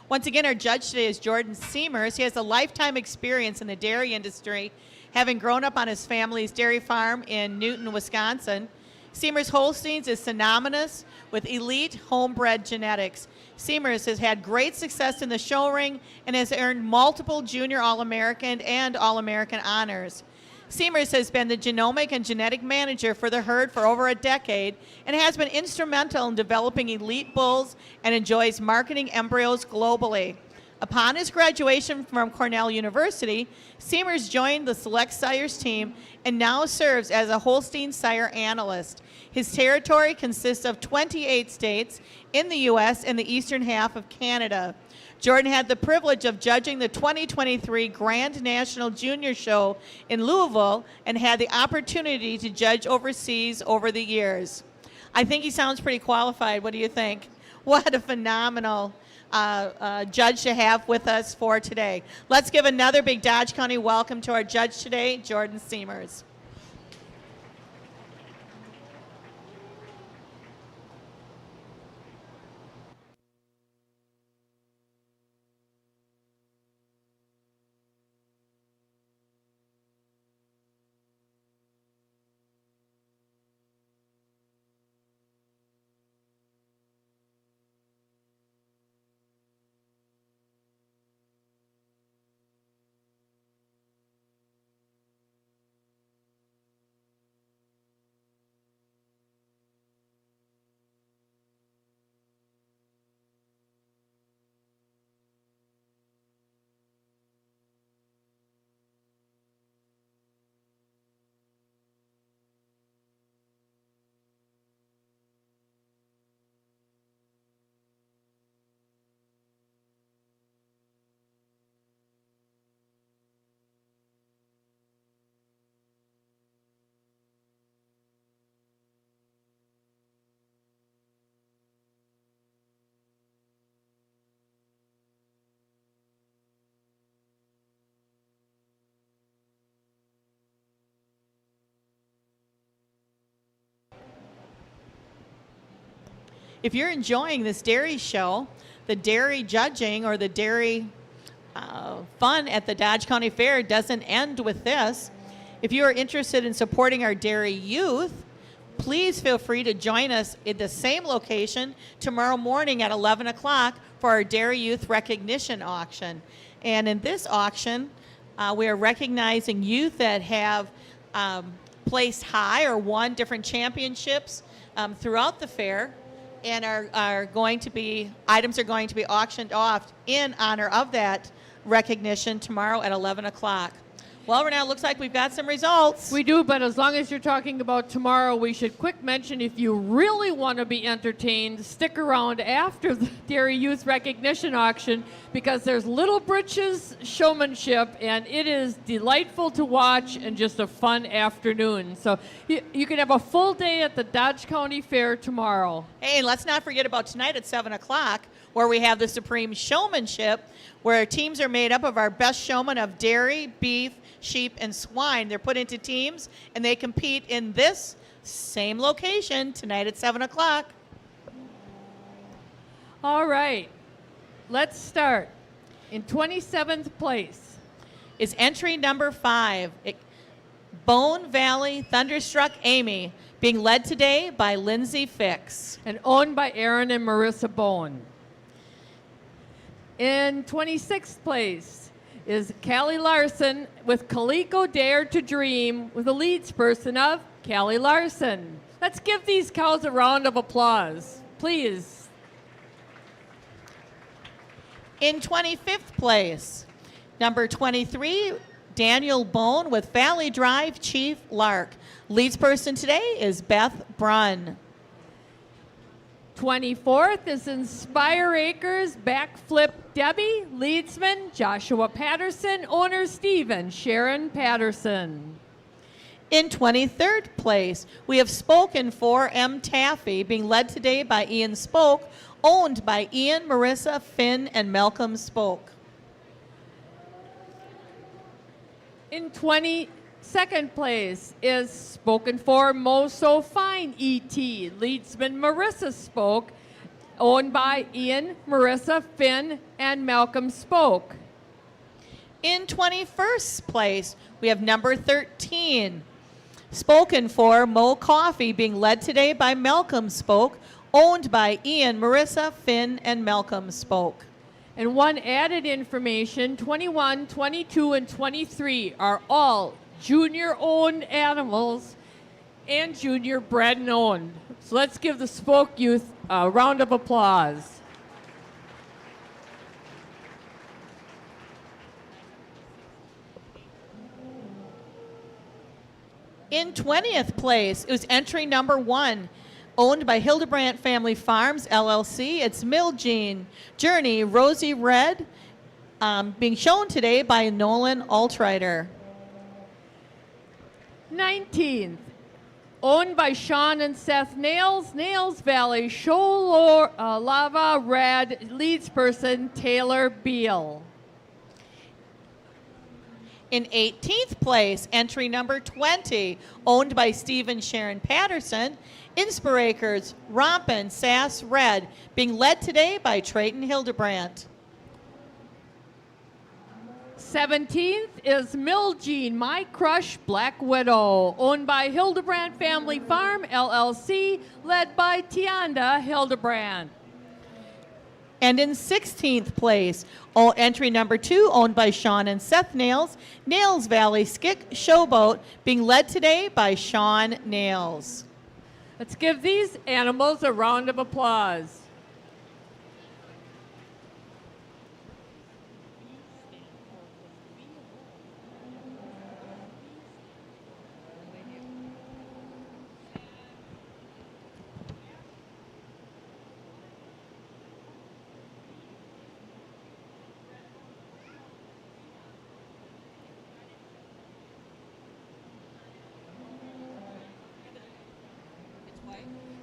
Once again, our judge today is Jordan Seamers. He has a lifetime experience in the dairy industry, having grown up on his family's dairy farm in Newton, Wisconsin. Seamers Holsteins is synonymous with elite homebred genetics. Seamers has had great success in the show ring and has earned multiple junior All-American and All-American honors. Seamers has been the genomic and genetic manager for the herd for over a decade and has been instrumental in developing elite bulls and enjoys marketing embryos globally. Upon his graduation from Cornell University, Seamers joined the Select Sires team and now serves as a Holstein sire analyst. His territory consists of 28 states in the U.S. and the eastern half of Canada. Jordan had the privilege of judging the 2023 Grand National Junior Show in Louisville and had the opportunity to judge overseas over the years. I think he sounds pretty qualified. What do you think? What a phenomenal judge to have with us for today. Let's give another big Dodge County welcome to our judge today, Jordan Seamers. If you're enjoying this dairy show, the dairy judging or the dairy fun at the Dodge County Fair doesn't end with this. If you are interested in supporting our dairy youth, please feel free to join us at the same location tomorrow morning at 11 o'clock for our Dairy Youth Recognition Auction. And in this auction, we are recognizing youth that have placed high or won different championships throughout the fair, and are going to be, items are going to be auctioned off in honor of that recognition tomorrow at 11 o'clock. Well, Renee, looks like we've got some results. We do, but as long as you're talking about tomorrow, we should quick mention if you really want to be entertained, stick around after the Dairy Youth Recognition Auction because there's Little Britches showmanship, and it is delightful to watch and just a fun afternoon. So you can have a full day at the Dodge County Fair tomorrow. Hey, and let's not forget about tonight at 7 o'clock, where we have the Supreme Showmanship, where teams are made up of our best showmen of dairy, beef, sheep, and swine. They're put into teams, and they compete in this same location tonight at 7 o'clock. All right, let's start. In 27th place is entry number 5, Bone Valley Thunderstruck Amy, being led today by Lindsay Fix. and owned by Aaron and Marissa Bone. In 26th place is Callie Larson with Coleco Dare to Dream with the leads person of Callie Larson. Let's give these cows a round of applause, please. In 25th place, number 23, Daniel Bone with Valley Drive Chief Lark. Leads person today is Beth Brunn. 24th is Inspire Acres Backflip Debbie, leadsman Joshua Patterson, owner Stephen Sharon Patterson. In 23rd place, we have Spoken for M. Taffy, being led today by Ian Spoke, owned by Ian, Marissa, Finn, and Malcolm Spoke. In 22nd place is Spoken for Mo So Fine E.T., leadsman Marissa Spoke, owned by Ian, Marissa, Finn, and Malcolm Spoke. In 21st place, we have number 13, Spoken for Mo Coffee, being led today by Malcolm Spoke, owned by Ian, Marissa, Finn, and Malcolm Spoke. And one added information, 21, 22, and 23 are all junior-owned animals, and junior bred and owned. So let's give the Spoke Youth a round of applause. In 20th place, it was entry number 1, owned by Hildebrandt Family Farms, LLC. It's Milgene Journey Rosy Red, being shown today by Nolan Altrider. 19th, owned by Sean and Seth Nails, Nails Valley Show Lava Red, leads person Taylor Beal. In 18th place, entry number 20, owned by Stephen Sharon Patterson, Inspirakers Rompin' Sass Red, being led today by Trayton Hildebrandt. 17th is Milgene My Crush Black Widow, owned by Hildebrandt Family Farm, LLC, led by Tianda Hildebrandt. And in 16th place, entry number 2, owned by Sean and Seth Nails, Nails Valley Skick Showboat, being led today by Sean Nails. Let's give these animals a round of applause.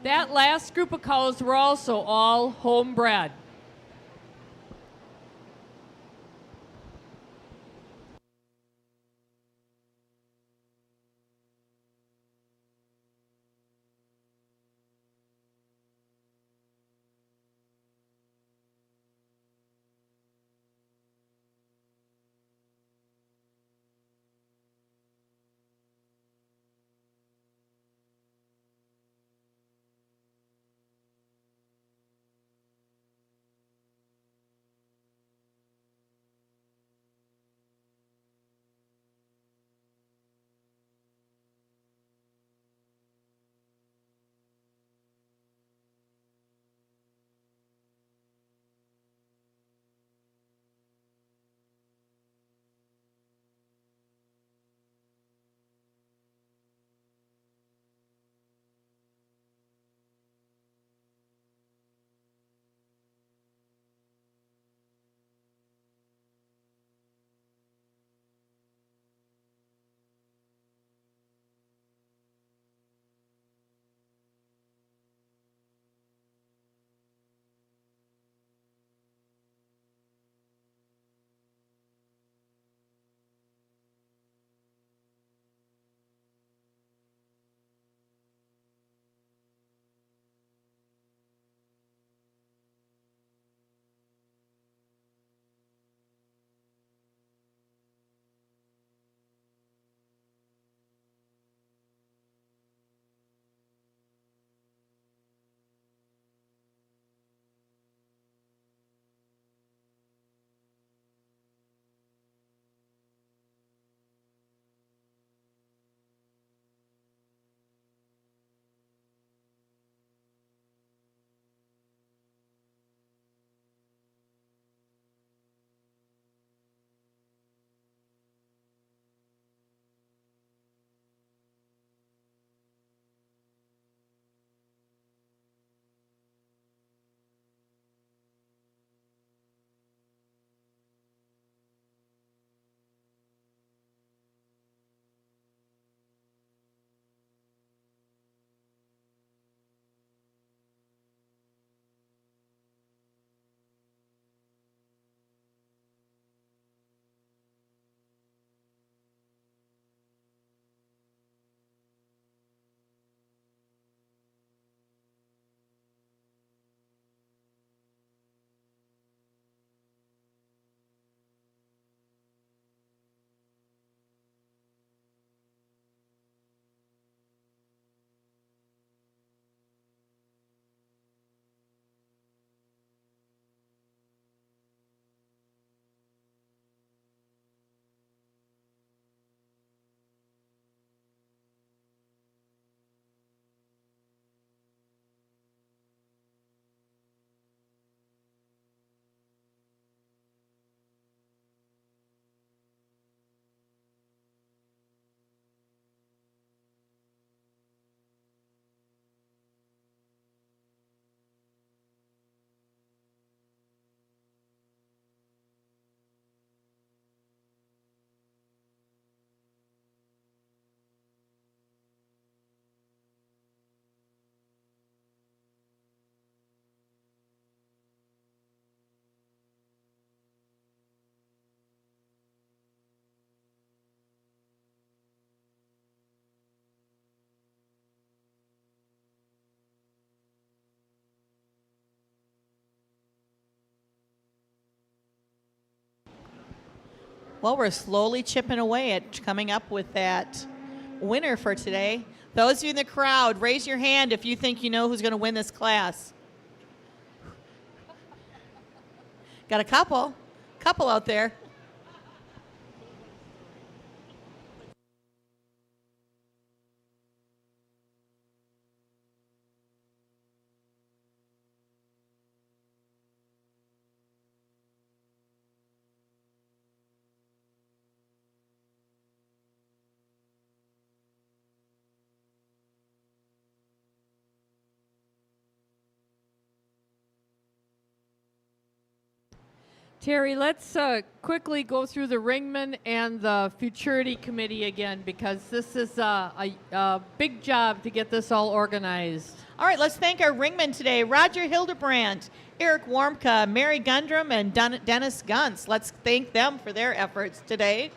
That last group of cows were also all homebred. Well, we're slowly chipping away at coming up with that winner for today. Those of you in the crowd, raise your hand if you think you know who's going to win this class. Got a couple out there. Terry, let's quickly go through the Ringman and the Futurity Committee again, because this is a big job to get this all organized. All right, let's thank our ringmen today, Roger Hildebrandt, Eric Warmka, Mary Gundrum, and Dennis Guntz. Let's thank them for their efforts today.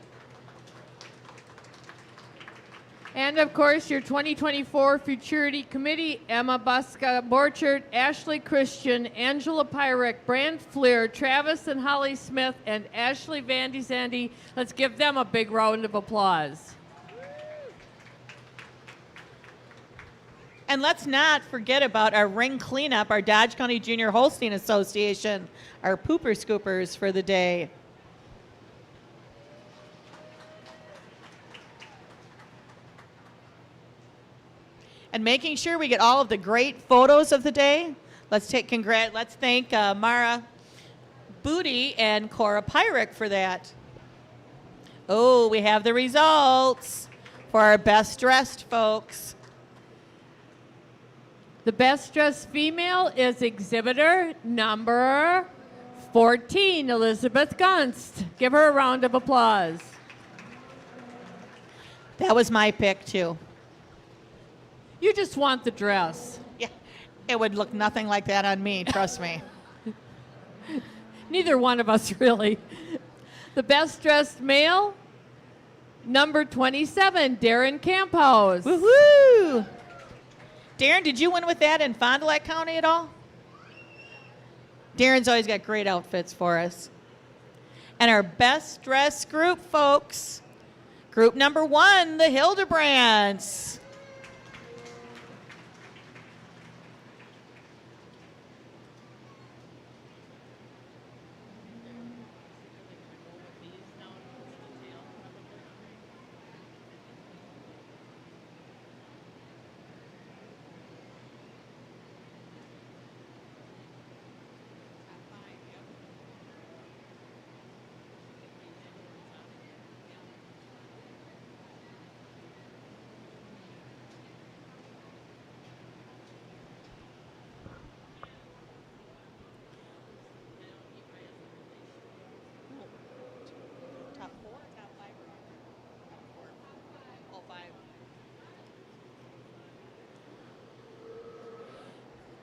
And of course, your 2024 Futurity Committee, Emma Buska-Borchert, Ashley Christian, Angela Pyrick, Brand Fleer, Travis and Holly Smith, and Ashley Vandy Zandy. Let's give them a big round of applause. And let's not forget about our ring cleanup, our Dodge County Junior Holstein Association, our pooper scoopers for the day. And making sure we get all of the great photos of the day. Let's thank Mara Booty and Cora Pyrick for that. Oh, we have the results for our best dressed folks. The best dressed female is exhibitor number 14, Elizabeth Gunst. Give her a round of applause. That was my pick too. You just want the dress. Yeah, it would look nothing like that on me, trust me. Neither one of us really. The best dressed male, number 27, Darren Camphouse. Woohoo! Darren, did you win with that in Fond du Lac County at all? Darren's always got great outfits for us. And our best dressed group, folks, group number 1, the Hildebrandts.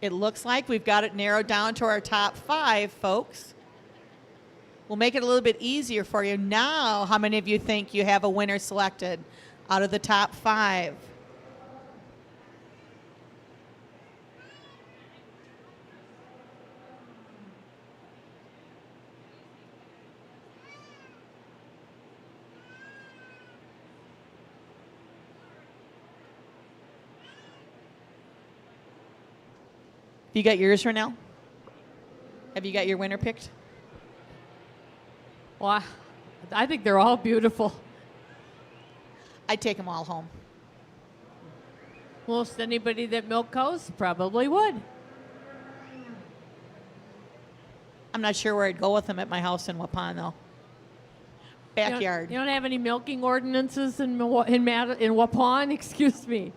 It looks like we've got it narrowed down to our top 5, folks. We'll make it a little bit easier for you. Now, how many of you think you have a winner selected out of the top 5? You got yours for now? Have you got your winner picked? Well, I think they're all beautiful. I'd take them all home. Most anybody that milk cows probably would. I'm not sure where I'd go with them at my house in Waupun, though. Backyard. You don't have any milking ordinances in Waupun? Excuse me.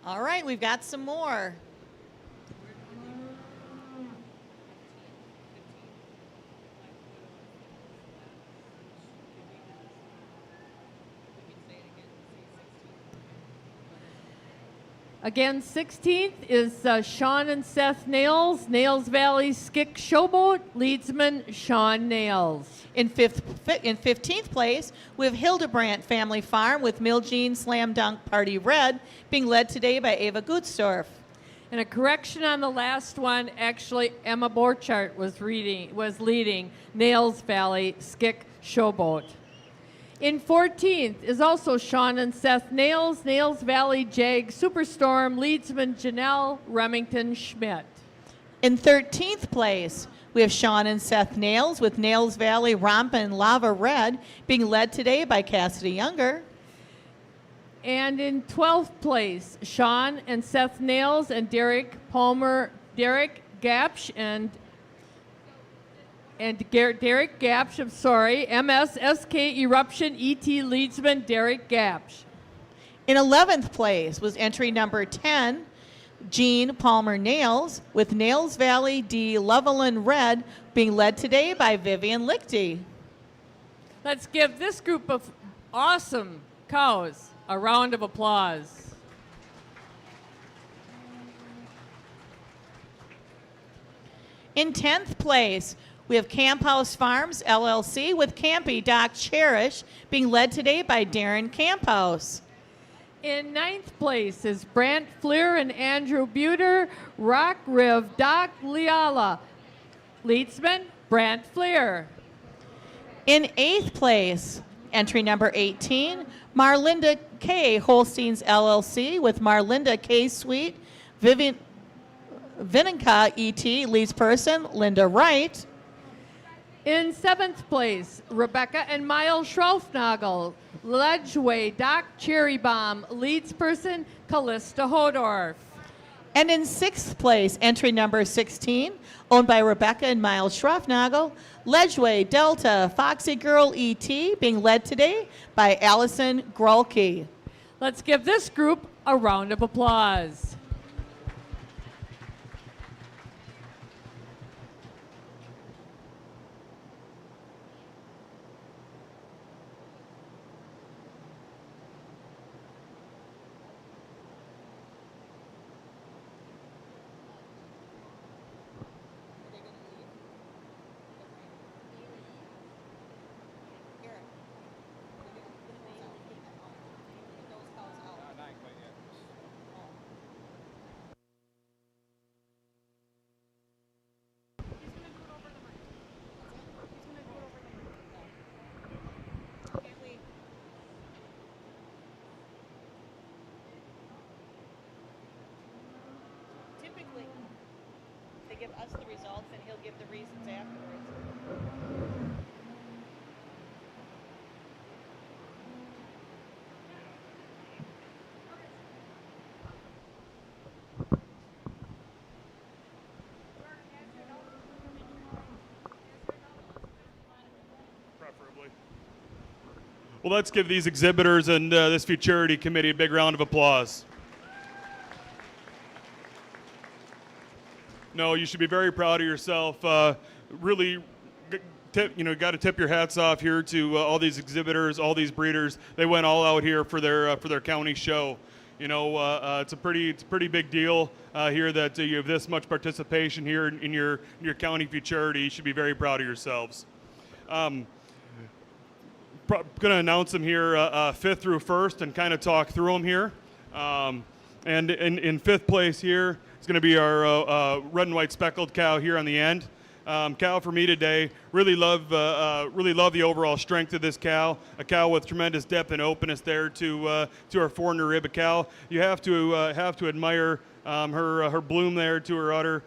All right, we've got some more. Again, 16th is Sean and Seth Nails, Nails Valley Skick Showboat, leadsman Sean Nails. In 15th place, we have Hildebrandt Family Farm with Miljean Slam Dunk Party Red, being led today by Ava Gutsdorf. And a correction on the last one, actually Emma Borchardt was leading Nails Valley Skick Showboat. In 14th is also Sean and Seth Nails, Nails Valley Jag Superstorm, leadsman Janelle Remington Schmidt. In 13th place, we have Sean and Seth Nails with Nails Valley Rompin' Lava Red, being led today by Cassidy Younger. And in 12th place, Sean and Seth Nails and Derek Gapsch Derek Gapsch, I'm sorry, MSSK Eruption ET leadsman Derek Gapsch. In 11th place was entry number 10, Jean Palmer Nails with Nails Valley D Loveland Red, being led today by Vivian Lichty. Let's give this group of awesome cows a round of applause. In 10th place, we have Camp House Farms LLC with Campy Doc Cherish, being led today by Darren Camphouse. In 9th place is Brant Fleer and Andrew Buter, Rock Riv Doc Liala. Leadsman, Brant Fleer. In 8th place, entry number 18, Marlinda K. Holsteins LLC with Marlinda K. Sweet, Vininka ET, leads person, Linda Wright. In 7th place, Rebecca and Miles Schraufnagel, Ledgeway Doc Cherry Bomb, leads person, Callista Hodorf. And in 6th place, entry number 16, owned by Rebecca and Miles Schraufnagel, Ledgeway Delta Foxy Girl ET, being led today by Allison Grolke. Let's give this group a round of applause. Typically, they give us the results and he'll give the reasons afterwards. Preferably. Well, let's give these exhibitors and this Futurity committee a big round of applause. No, you should be very proud of yourself. Really, got to tip your hats off here to all these exhibitors, all these breeders. They went all out here for their county show. It's a pretty big deal here that you have this much participation here in your county Futurity. You should be very proud of yourselves. Going to announce them here 5th through 1st and kind of talk through them here. And in 5th place here is going to be our red and white speckled cow here on the end. Cow for me today. Really love the overall strength of this cow. A cow with tremendous depth and openness there to our foreigner rib. A cow you have to admire her bloom there to her udder.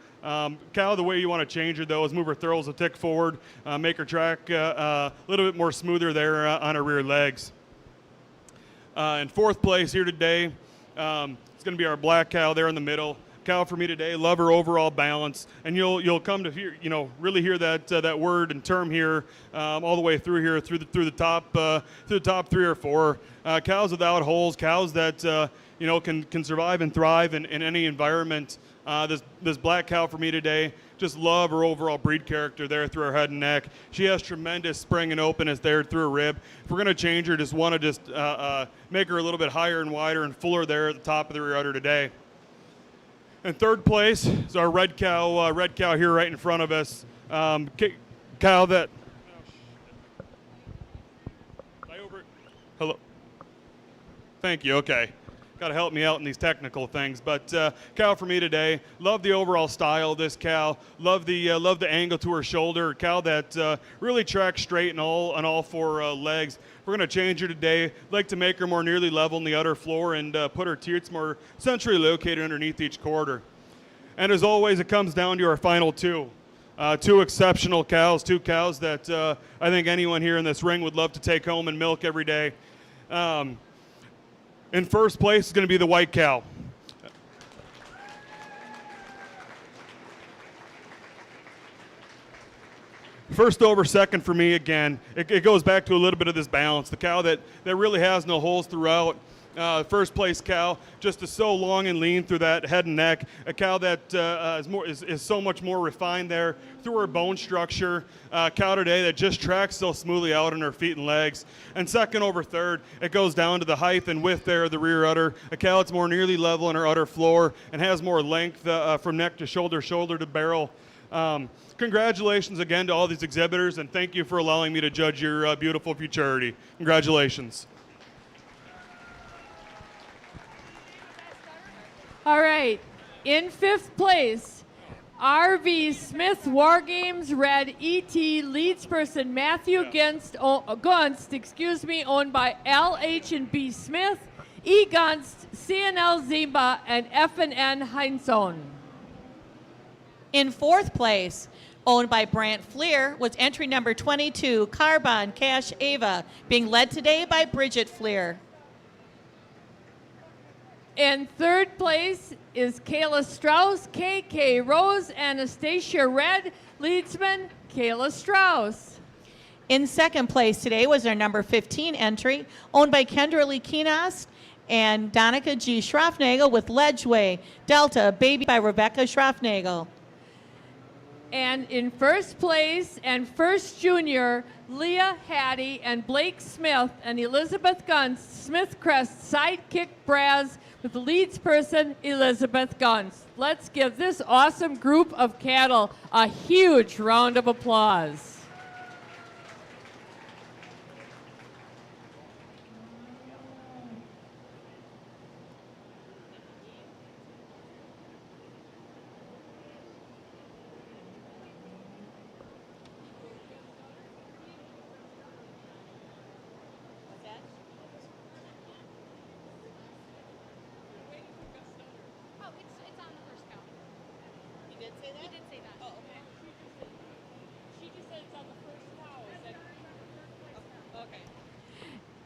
Cow, the way you want to change her though is move her throws a tick forward, make her track a little bit more smoother there on her rear legs. In 4th place here today, it's going to be our black cow there in the middle. cow for me today. Love her overall balance, and you'll come to hear, really hear that word and term here all the way through here through the top 3 or 4 cows without holes, cows that can survive and thrive in any environment. This black cow for me today, just love her overall breed character there through her head and neck. She has tremendous spring and openness there through her rib. If we're going to change her, just want to make her a little bit higher and wider and fuller there at the top of the rear udder today. In third place is our red cow here right in front of us. Cow that. Hello. Thank you. Okay. Got to help me out in these technical things, but cow for me today. Love the overall style of this cow. Love the angle to her shoulder. A cow that really tracks straight on all 4 legs. We're going to change her today. Like to make her more nearly level in the udder floor and put her teats more centrally located underneath each quarter. And as always, it comes down to our final 2. 2 exceptional cows. 2 cows that I think anyone here in this ring would love to take home and milk every day. In first place is going to be the white cow. First over second for me again. It goes back to a little bit of this balance. The cow that really has no holes throughout. First place cow, just is so long and lean through that head and neck. A cow that is so much more refined there through her bone structure. Cow today that just tracks so smoothly out on her feet and legs. And second over third, it goes down to the height and width there of the rear udder. A cow that's more nearly level in her udder floor and has more length from neck to shoulder, shoulder to barrel. Congratulations again to all these exhibitors, and thank you for allowing me to judge your beautiful Futurity. Congratulations. All right, in 5th place, RV Smith War Games Red ET leadsperson Matthew Gunst, owned by LH&B Smith, E. Gunst, CNL Zimba, and F&N Heinzson. In 4th place, owned by Brant Fleer, was entry number 22, Carbon Cash Ava, being led today by Bridget Fleer. In 3rd place is Kayla Strauss, KK Rose, Anastasia Red, leadsman Kayla Strauss. In 2nd place today was our number 15 entry, owned by Kendra Lee Keenast and Donica G. Schraffnagel, with Ledgeway Delta Baby by Rebecca Schraffnagel. And in 1st place and first junior, Leah Hattie and Blake Smith and Elizabeth Gunst, Smith Crest Sidekick Braz, with the leadsperson Elizabeth Gunst. Let's give this awesome group of cattle a huge round of applause.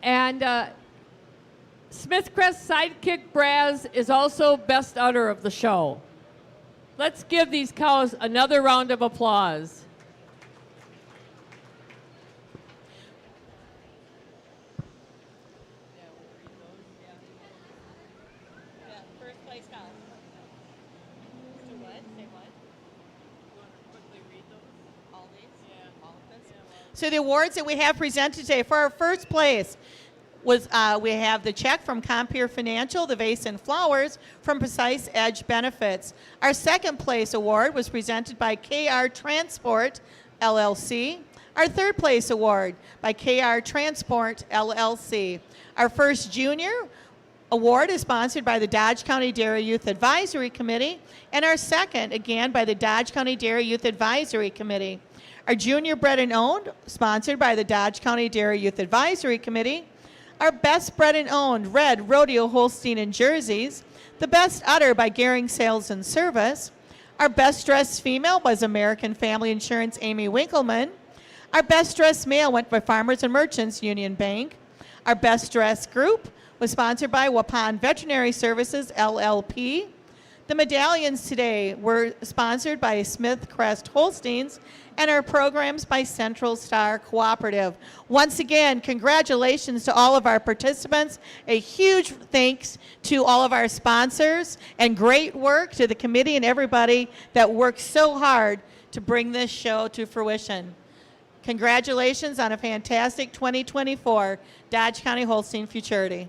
And Smith Crest Sidekick Braz is also best udder of the show. Let's give these cows another round of applause. First place cow. Do what? Say what? All these? Yeah. All of this? So the awards that we have presented today, for our first place was we have the check from Compeer Financial, the vase and flowers from Precise Edge Benefits. Our second place award was presented by KR Transport LLC. Our third place award by KR Transport LLC. Our first junior award is sponsored by the Dodge County Dairy Youth Advisory Committee, and our second, again, by the Dodge County Dairy Youth Advisory Committee. Our junior bred and owned, sponsored by the Dodge County Dairy Youth Advisory Committee. Our best bred and owned, red rodeo Holstein and Jerseys. The best udder by Gehring Sales and Service. Our best dressed female was American Family Insurance Amy Winkleman. Our best dressed male went by Farmers and Merchants Union Bank. Our best dressed group was sponsored by Waupun Veterinary Services LLP. The medallions today were sponsored by Smith Crest Holsteins and our programs by Central Star Cooperative. Once again, congratulations to all of our participants. A huge thanks to all of our sponsors, and great work to the committee and everybody that worked so hard to bring this show to fruition. Congratulations on a fantastic 2024 Dodge County Holstein Futurity.